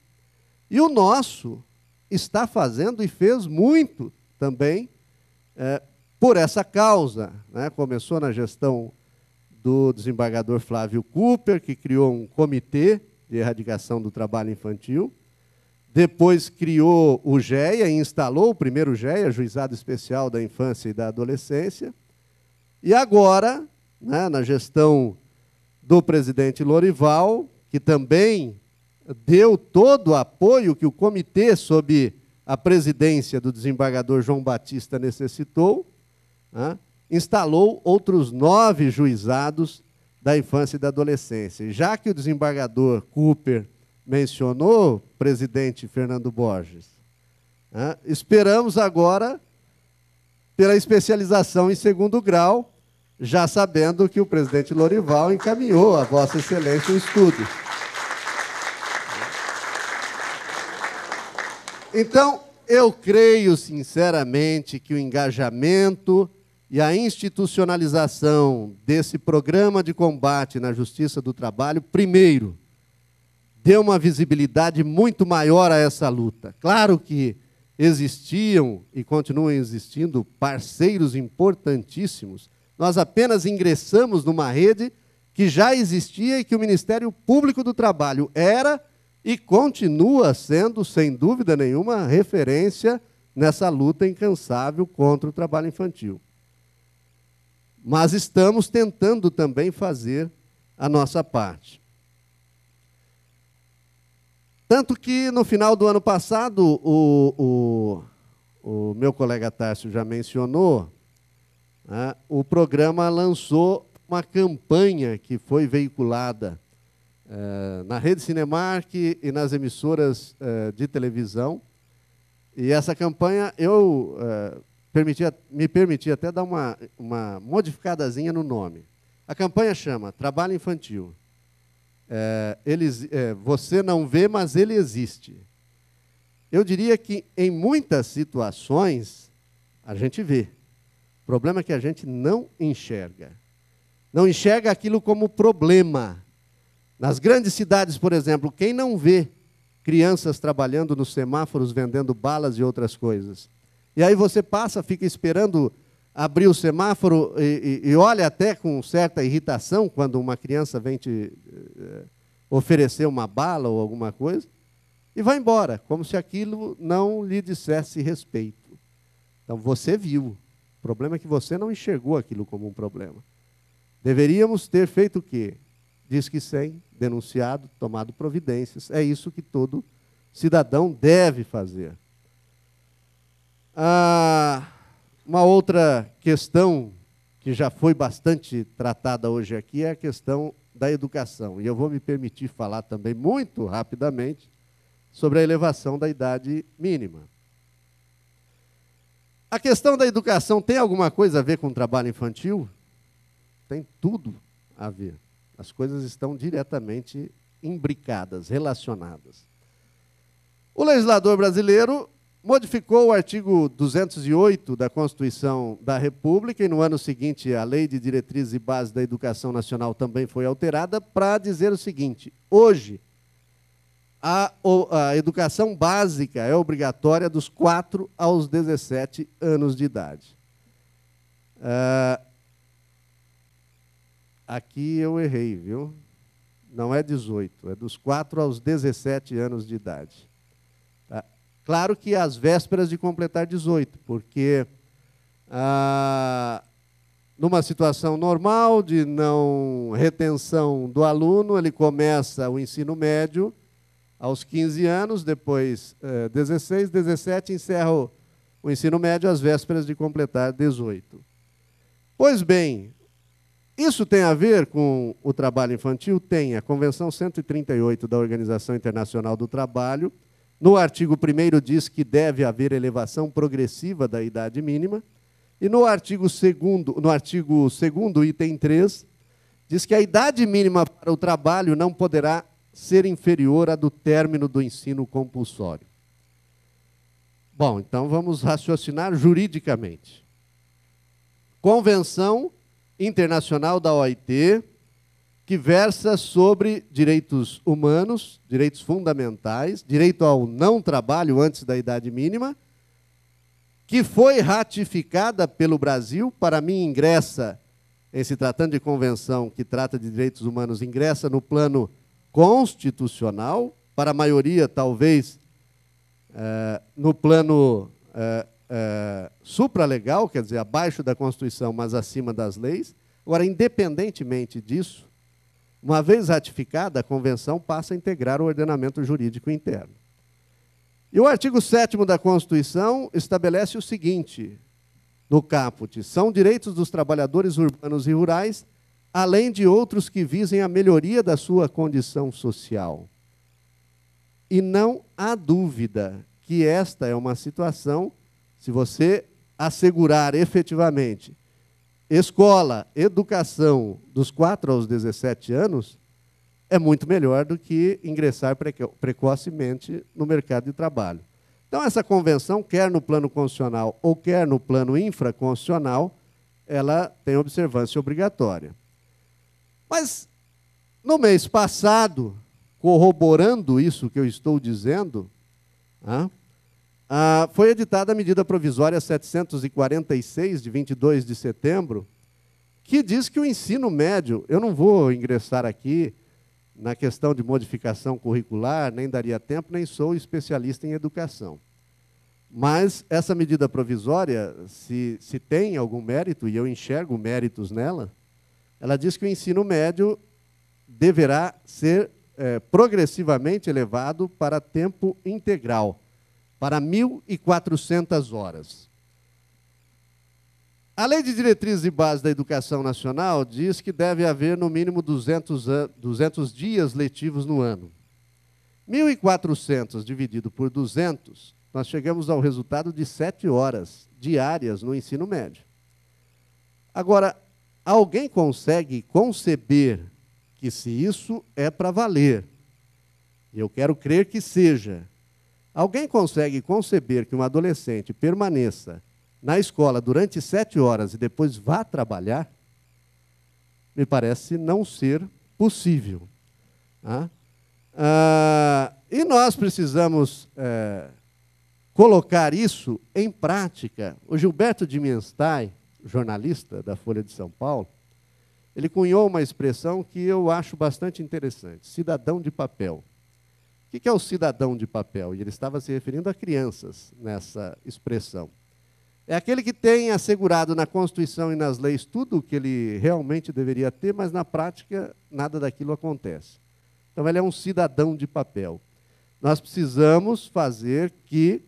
C: E o nosso está fazendo e fez muito também por essa causa, né? Começou na gestão do desembargador Flávio Cooper, que criou um comitê de erradicação do trabalho infantil. Depois criou o GEA e instalou o primeiro GEA, Juizado Especial da Infância e da Adolescência. E agora, né, na gestão do presidente Lorival, que também deu todo o apoio que o comitê, sob a presidência do desembargador João Batista, necessitou, né, instalou outros 9 juizados da infância e da adolescência. E já que o desembargador Cooper mencionou, presidente Fernando Borges, né, esperamos agora pela especialização em 2º grau, já sabendo que o presidente Lorival encaminhou a Vossa Excelência o estudo. Então, eu creio sinceramente que o engajamento e a institucionalização desse programa de combate na Justiça do Trabalho, primeiro, deu uma visibilidade muito maior a essa luta. Claro que existiam e continuam existindo parceiros importantíssimos. Nós apenas ingressamos numa rede que já existia e que o Ministério Público do Trabalho era e continua sendo, sem dúvida nenhuma, referência nessa luta incansável contra o trabalho infantil. Mas estamos tentando também fazer a nossa parte. Tanto que, no final do ano passado, o meu colega Tárcio já mencionou, né, o programa lançou uma campanha que foi veiculada na Rede Cinemark e nas emissoras de televisão. E essa campanha me permitia até dar uma modificadazinha no nome. A campanha chama Trabalho Infantil. Você não vê, mas ele existe. Eu diria que, em muitas situações, a gente vê. O problema é que a gente não enxerga. Não enxerga aquilo como problema. Nas grandes cidades, por exemplo, quem não vê crianças trabalhando nos semáforos, vendendo balas e outras coisas? E aí você passa, fica esperando abrir o semáforo e olha até com certa irritação quando uma criança vem te oferecer uma bala ou alguma coisa, e vai embora, como se aquilo não lhe dissesse respeito. Então, você viu. O problema é que você não enxergou aquilo como um problema. Deveríamos ter feito o quê? Diz que 100, denunciado, tomado providências. É isso que todo cidadão deve fazer. Uma outra questão que já foi bastante tratada hoje aqui é a questão da educação. E eu vou me permitir falar também muito rapidamente sobre a elevação da idade mínima. A questão da educação tem alguma coisa a ver com o trabalho infantil? Tem tudo a ver. As coisas estão diretamente imbricadas, relacionadas. O legislador brasileiro modificou o artigo 208 da Constituição da República e, no ano seguinte, a Lei de Diretrizes e Bases da Educação Nacional também foi alterada para dizer o seguinte: hoje, a educação básica é obrigatória dos 4 aos 17 anos de idade. Aqui eu errei, viu? Não é 18, é dos 4 aos 17 anos de idade. Tá? Claro que às vésperas de completar 18, porque numa situação normal de não retenção do aluno, ele começa o ensino médio aos 15 anos, depois 16, 17, encerra o ensino médio às vésperas de completar 18. Pois bem, isso tem a ver com o trabalho infantil? Tem. A Convenção 138 da Organização Internacional do Trabalho, no artigo 1º diz que deve haver elevação progressiva da idade mínima, e no artigo 2º, item 3, diz que a idade mínima para o trabalho não poderá ser inferior à do término do ensino compulsório. Bom, então vamos raciocinar juridicamente. Convenção Internacional da OIT, que versa sobre direitos humanos, direitos fundamentais, direito ao não trabalho antes da idade mínima, que foi ratificada pelo Brasil, para mim ingressa, em se tratando de convenção que trata de direitos humanos, ingressa no plano constitucional, para a maioria talvez no plano supralegal, quer dizer, abaixo da Constituição, mas acima das leis. Agora, independentemente disso, uma vez ratificada, a Convenção passa a integrar o ordenamento jurídico interno. E o artigo 7º da Constituição estabelece o seguinte, no caput: são direitos dos trabalhadores urbanos e rurais, além de outros que visem a melhoria da sua condição social. E não há dúvida que esta é uma situação, se você assegurar efetivamente escola, educação dos 4 aos 17 anos, é muito melhor do que ingressar precocemente no mercado de trabalho. Então, essa convenção, quer no plano constitucional ou quer no plano infraconstitucional, ela tem observância obrigatória. Mas, no mês passado, corroborando isso que eu estou dizendo, foi editada a medida provisória 746, de 22 de setembro, que diz que o ensino médio, eu não vou ingressar aqui na questão de modificação curricular, nem daria tempo, nem sou especialista em educação. Mas essa medida provisória, se tem algum mérito, e eu enxergo méritos nela, ela diz que o ensino médio deverá ser progressivamente elevado para tempo integral, para 1.400 horas. A Lei de Diretrizes e Bases da Educação Nacional diz que deve haver, no mínimo, 200 dias letivos no ano. 1.400 dividido por 200, nós chegamos ao resultado de 7 horas diárias no ensino médio. Agora, alguém consegue conceber que, se isso é para valer, e eu quero crer que seja, alguém consegue conceber que um adolescente permaneça na escola durante 7 horas e depois vá trabalhar? Me parece não ser possível. E nós precisamos colocar isso em prática. O Gilberto de Menstein, jornalista da Folha de São Paulo, ele cunhou uma expressão que eu acho bastante interessante: cidadão de papel. O que é o cidadão de papel? E ele estava se referindo a crianças nessa expressão. É aquele que tem assegurado na Constituição e nas leis tudo o que ele realmente deveria ter, mas na prática nada daquilo acontece. Então ele é um cidadão de papel. Nós precisamos fazer que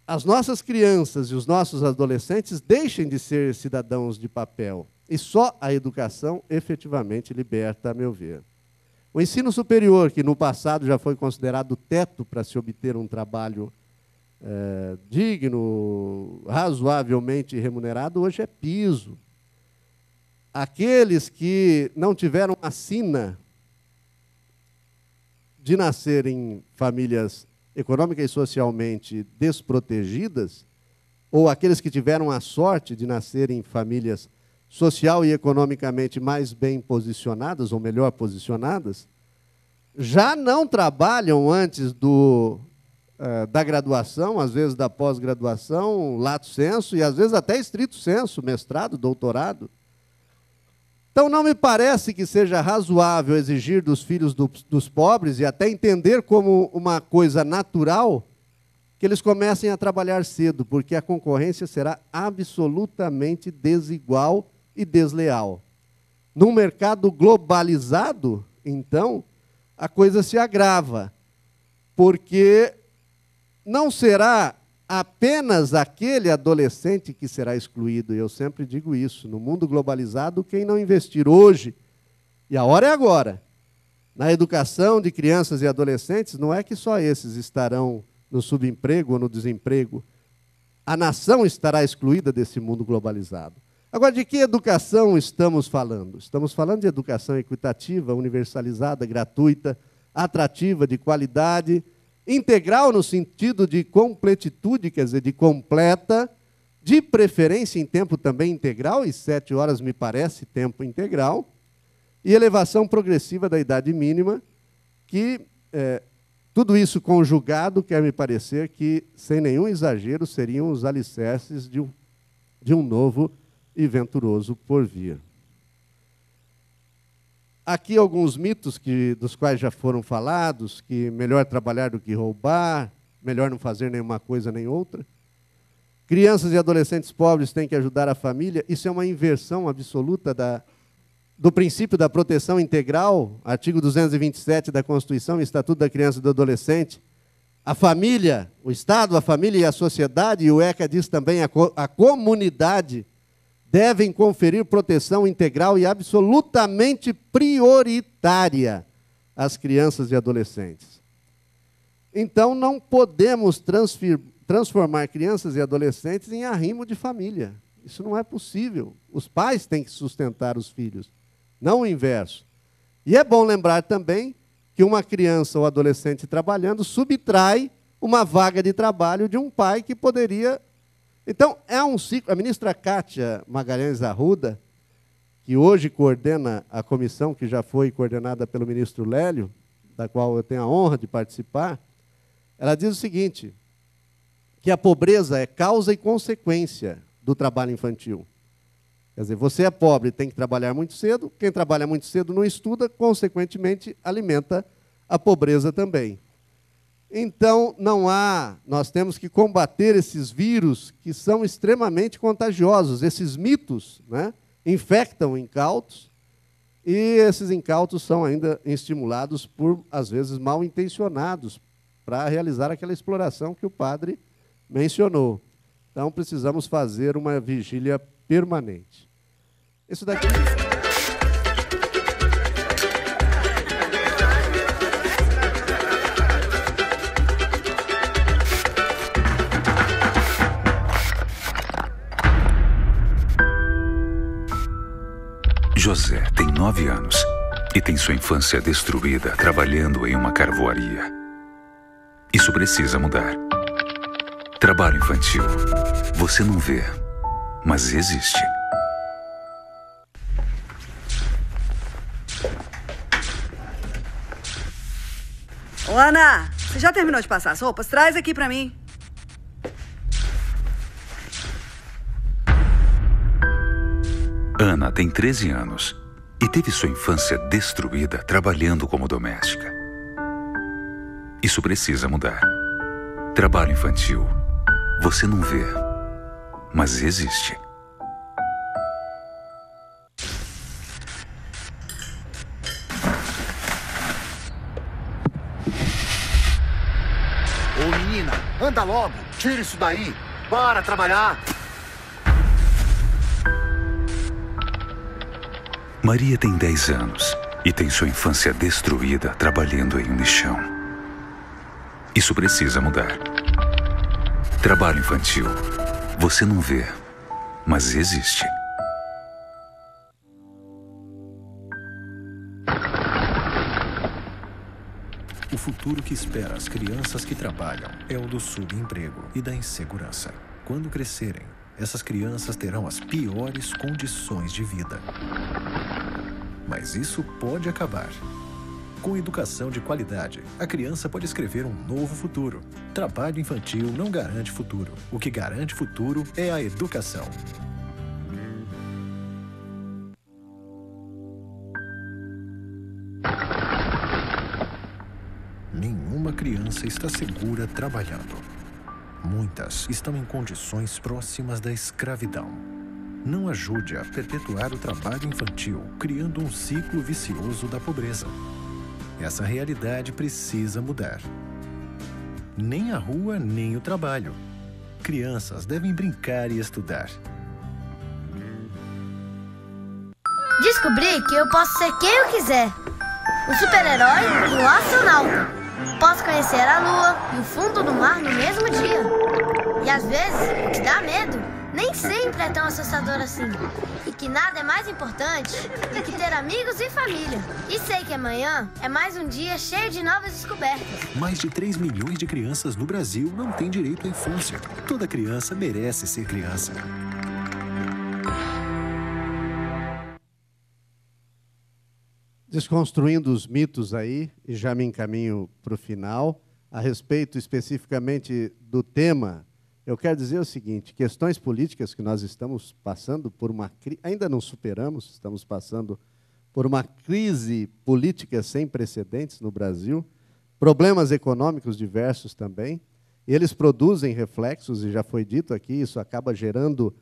C: as nossas crianças e os nossos adolescentes deixem de ser cidadãos de papel. E só a educação efetivamente liberta, a meu ver. O ensino superior, que no passado já foi considerado teto para se obter um trabalho digno, razoavelmente remunerado, hoje é piso. Aqueles que não tiveram a sina de nascer em famílias econômica e socialmente desprotegidas, ou aqueles que tiveram a sorte de nascer em famílias social e economicamente mais bem posicionadas, ou melhor posicionadas, já não trabalham antes da graduação, às vezes da pós-graduação, lato sensu, e às vezes até estrito sensu, mestrado, doutorado. Então, não me parece que seja razoável exigir dos filhos dos pobres, e até entender como uma coisa natural, que eles comecem a trabalhar cedo, porque a concorrência será absolutamente desigual e desleal. Num mercado globalizado, então, a coisa se agrava, porque não será apenas aquele adolescente que será excluído. Eu sempre digo isso: no mundo globalizado, quem não investir hoje, e a hora é agora, na educação de crianças e adolescentes, não é que só esses estarão no subemprego ou no desemprego. A nação estará excluída desse mundo globalizado. Agora, de que educação estamos falando? Estamos falando de educação equitativa, universalizada, gratuita, atrativa, de qualidade, integral no sentido de completitude, quer dizer, de completa, de preferência em tempo também integral, e 7 horas me parece tempo integral, e elevação progressiva da idade mínima, que tudo isso conjugado, quer me parecer que, sem nenhum exagero, seriam os alicerces de um novo e venturoso porvir. Aqui alguns mitos dos quais já foram falados, que melhor trabalhar do que roubar, melhor não fazer nenhuma coisa nem outra. Crianças e adolescentes pobres têm que ajudar a família. Isso é uma inversão absoluta do princípio da proteção integral, artigo 227 da Constituição e Estatuto da Criança e do Adolescente. A família, o Estado, a família e a sociedade, e o ECA diz também a comunidade, devem conferir proteção integral e absolutamente prioritária às crianças e adolescentes. Então, não podemos transformar crianças e adolescentes em arrimo de família. Isso não é possível. Os pais têm que sustentar os filhos, não o inverso. E é bom lembrar também que uma criança ou adolescente trabalhando subtrai uma vaga de trabalho de um pai que poderia... Então, é um ciclo. A ministra Kátia Magalhães Arruda, que hoje coordena a comissão, que já foi coordenada pelo ministro Lélio, da qual eu tenho a honra de participar, ela diz o seguinte, que a pobreza é causa e consequência do trabalho infantil. Quer dizer, você é pobre, tem que trabalhar muito cedo, quem trabalha muito cedo não estuda, consequentemente, alimenta a pobreza também. Então, nós temos que combater esses vírus que são extremamente contagiosos. Esses mitos, né, infectam incautos, e esses incautos são ainda estimulados por, às vezes, mal intencionados para realizar aquela exploração que o padre mencionou. Então, precisamos fazer uma vigília permanente. Isso daqui...
D: José tem 9 anos e tem sua infância destruída trabalhando em uma carvoaria. Isso precisa mudar. Trabalho infantil. Você não vê, mas existe.
E: Ô, Ana, você já terminou de passar as roupas? Traz aqui pra mim.
D: Ana tem 13 anos e teve sua infância destruída trabalhando como doméstica. Isso precisa mudar. Trabalho infantil. Você não vê, mas existe.
F: Ô, menina, anda logo. Tira isso daí. Para trabalhar.
D: Maria tem 10 anos e tem sua infância destruída trabalhando em um lixão. Isso precisa mudar. Trabalho infantil. Você não vê, mas existe.
G: O futuro que espera as crianças que trabalham é o do subemprego e da insegurança. Quando crescerem, essas crianças terão as piores condições de vida. Mas isso pode acabar. Com educação de qualidade, a criança pode escrever um novo futuro. Trabalho infantil não garante futuro. O que garante futuro é a educação. Nenhuma criança está segura trabalhando. Muitas estão em condições próximas da escravidão. Não ajude a perpetuar o trabalho infantil, criando um ciclo vicioso da pobreza. Essa realidade precisa mudar. Nem a rua, nem o trabalho. Crianças devem brincar e estudar.
H: Descobri que eu posso ser quem eu quiser. Um super-herói e um astronauta. Posso conhecer a lua e o fundo do mar no mesmo dia. E às vezes, o que dá medo nem sempre é tão assustador assim. E que nada é mais importante do que ter amigos e família. E sei que amanhã é mais um dia cheio de novas descobertas.
G: Mais de 3 milhões de crianças no Brasil não têm direito à infância. Toda criança merece ser criança.
C: Desconstruindo os mitos aí, e já me encaminho para o final, a respeito especificamente do tema, eu quero dizer o seguinte, questões políticas que nós estamos passando por uma crise, ainda não superamos, estamos passando por uma crise política sem precedentes no Brasil, problemas econômicos diversos também, eles produzem reflexos, e já foi dito aqui, isso acaba gerando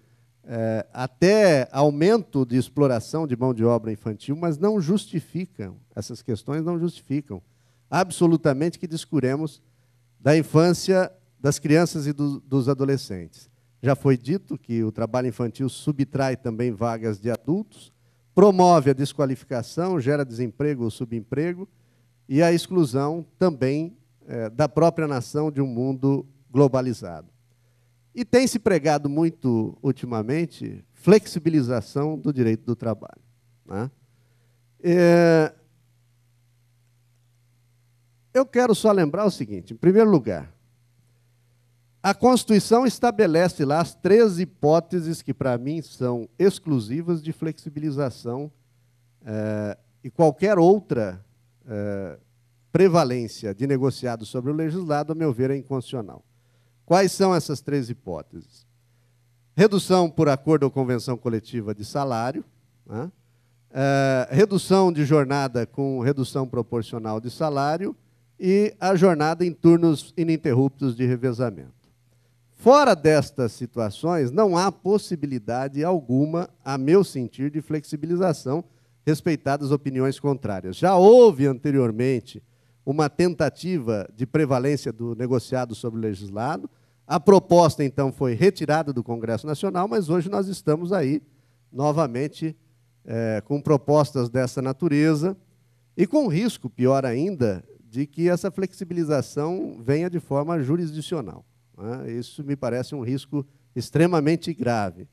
C: até aumento de exploração de mão de obra infantil, mas não justificam, essas questões não justificam absolutamente que descuremos da infância das crianças e dos adolescentes. Já foi dito que o trabalho infantil subtrai também vagas de adultos, promove a desqualificação, gera desemprego ou subemprego, e a exclusão também da própria nação de um mundo globalizado. E tem se pregado muito, ultimamente, flexibilização do direito do trabalho, né? Eu quero só lembrar o seguinte, em primeiro lugar, A Constituição estabelece lá as 3 hipóteses que, para mim, são exclusivas de flexibilização e qualquer outra prevalência de negociado sobre o legislado, a meu ver, é inconstitucional. Quais são essas 3 hipóteses? Redução por acordo ou convenção coletiva de salário, né? Redução de jornada com redução proporcional de salário e a jornada em turnos ininterruptos de revezamento. Fora destas situações, não há possibilidade alguma, a meu sentir, de flexibilização, respeitadas opiniões contrárias. Já houve anteriormente uma tentativa de prevalência do negociado sobre o legislado. A proposta, então, foi retirada do Congresso Nacional, mas hoje nós estamos aí, novamente, com propostas dessa natureza e com risco, pior ainda, de que essa flexibilização venha de forma jurisdicional. Isso me parece um risco extremamente grave.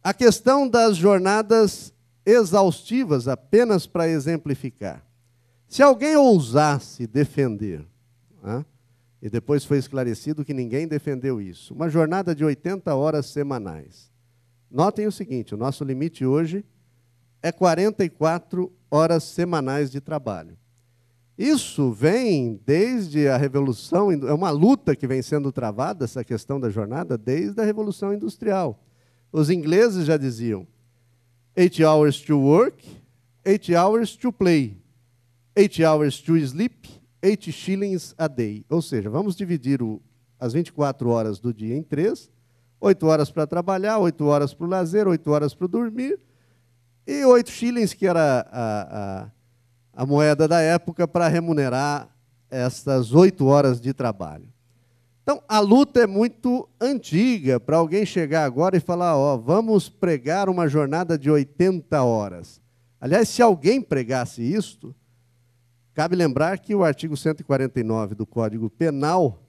C: A questão das jornadas exaustivas, apenas para exemplificar. Se alguém ousasse defender, e depois foi esclarecido que ninguém defendeu isso, uma jornada de 80 horas semanais. Notem o seguinte, o nosso limite hoje é 44 horas semanais de trabalho. Isso vem desde a Revolução, é uma luta que vem sendo travada, essa questão da jornada, desde a Revolução Industrial. Os ingleses já diziam, 8 hours to work, 8 hours to play, 8 hours to sleep, 8 shillings a day. Ou seja, vamos dividir as 24 horas do dia em 3, 8 horas para trabalhar, 8 horas para o lazer, 8 horas para dormir, e 8 shillings, que era a moeda da época, para remunerar essas 8 horas de trabalho. Então, a luta é muito antiga para alguém chegar agora e falar, vamos pregar uma jornada de 80 horas. Aliás, se alguém pregasse isto, cabe lembrar que o artigo 149 do Código Penal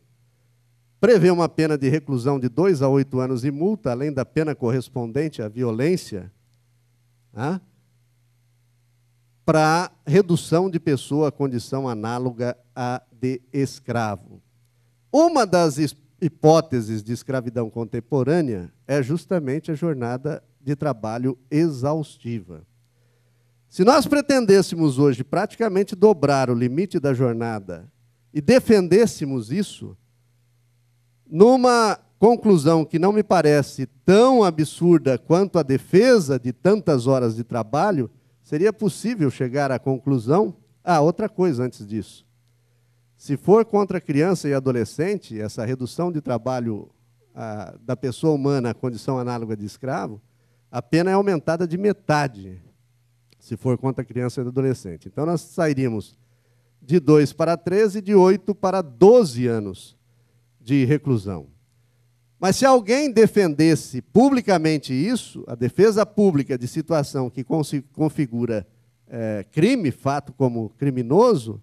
C: prevê uma pena de reclusão de 2 a 8 anos e multa, além da pena correspondente à violência, para redução de pessoa à condição análoga à de escravo. Uma das hipóteses de escravidão contemporânea é justamente a jornada de trabalho exaustiva. Se nós pretendêssemos hoje praticamente dobrar o limite da jornada e defendêssemos isso, numa conclusão que não me parece tão absurda quanto a defesa de tantas horas de trabalho, seria possível chegar à conclusão... outra coisa antes disso. Se for contra criança e adolescente, essa redução de trabalho da pessoa humana à condição análoga de escravo, a pena é aumentada de metade, se for contra criança e adolescente. Então, nós sairíamos de 2 para 13 e de 8 para 12 anos de reclusão. Mas se alguém defendesse publicamente isso, a defesa pública de situação que configura crime, fato como criminoso,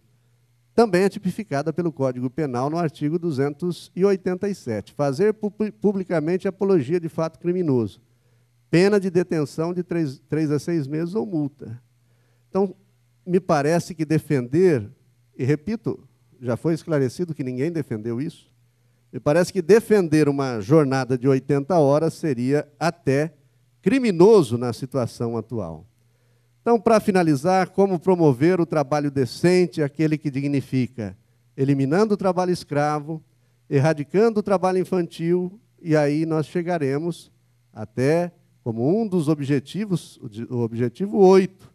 C: também é tipificada pelo Código Penal no artigo 287. Fazer publicamente apologia de fato criminoso. Pena de detenção de 3 a 6 meses ou multa. Então, me parece que defender, e repito, já foi esclarecido que ninguém defendeu isso, me parece que defender uma jornada de 80 horas seria até criminoso na situação atual. Então, para finalizar, como promover o trabalho decente, aquele que dignifica, eliminando o trabalho escravo, erradicando o trabalho infantil, e aí nós chegaremos até, como um dos objetivos, o objetivo 8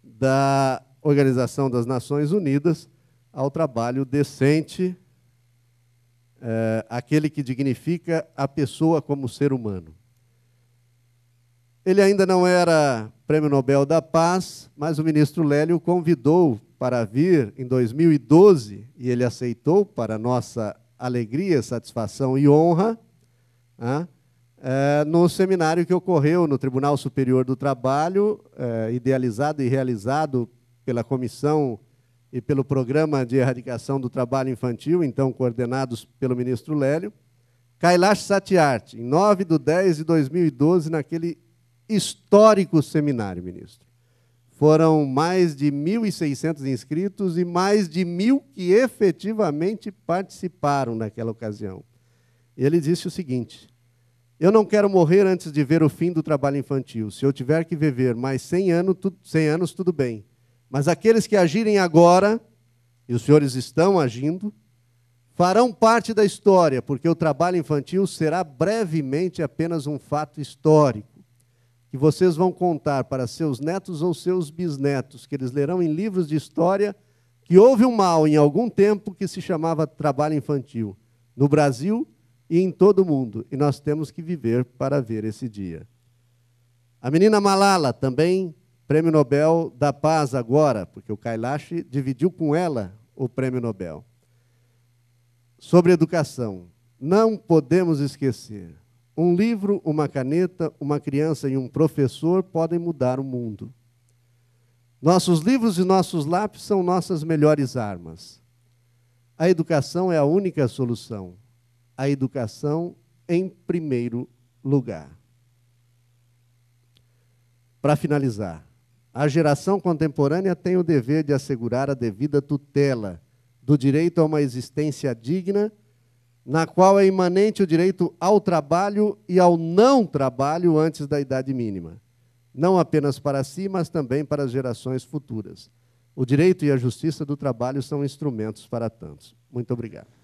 C: da Organização das Nações Unidas, ao trabalho decente, aquele que dignifica a pessoa como ser humano. Ele ainda não era Prêmio Nobel da Paz, mas o ministro Lélio o convidou para vir em 2012, e ele aceitou, para nossa alegria, satisfação e honra, no seminário que ocorreu no Tribunal Superior do Trabalho, idealizado e realizado pela Comissão e pelo Programa de Erradicação do Trabalho Infantil, então coordenados pelo ministro Lélio, Kailash Satyarthi, em 9/10/2012, naquele histórico seminário, ministro. Foram mais de 1.600 inscritos e mais de 1.000 que efetivamente participaram naquela ocasião. Ele disse o seguinte: eu não quero morrer antes de ver o fim do trabalho infantil. Se eu tiver que viver mais 100 anos, tudo bem. Mas aqueles que agirem agora, e os senhores estão agindo, farão parte da história, porque o trabalho infantil será brevemente apenas um fato histórico, que vocês vão contar para seus netos ou seus bisnetos, que eles lerão em livros de história que houve um mal em algum tempo que se chamava trabalho infantil, no Brasil e em todo o mundo, e nós temos que viver para ver esse dia. A menina Malala, também Prêmio Nobel da Paz agora, porque o Kailash dividiu com ela o Prêmio Nobel. Sobre educação, não podemos esquecer, um livro, uma caneta, uma criança e um professor podem mudar o mundo. Nossos livros e nossos lápis são nossas melhores armas. A educação é a única solução. A educação em primeiro lugar. Para finalizar, a geração contemporânea tem o dever de assegurar a devida tutela do direito a uma existência digna, na qual é imanente o direito ao trabalho e ao não trabalho antes da idade mínima, não apenas para si, mas também para as gerações futuras. O direito e a justiça do trabalho são instrumentos para tantos. Muito obrigado.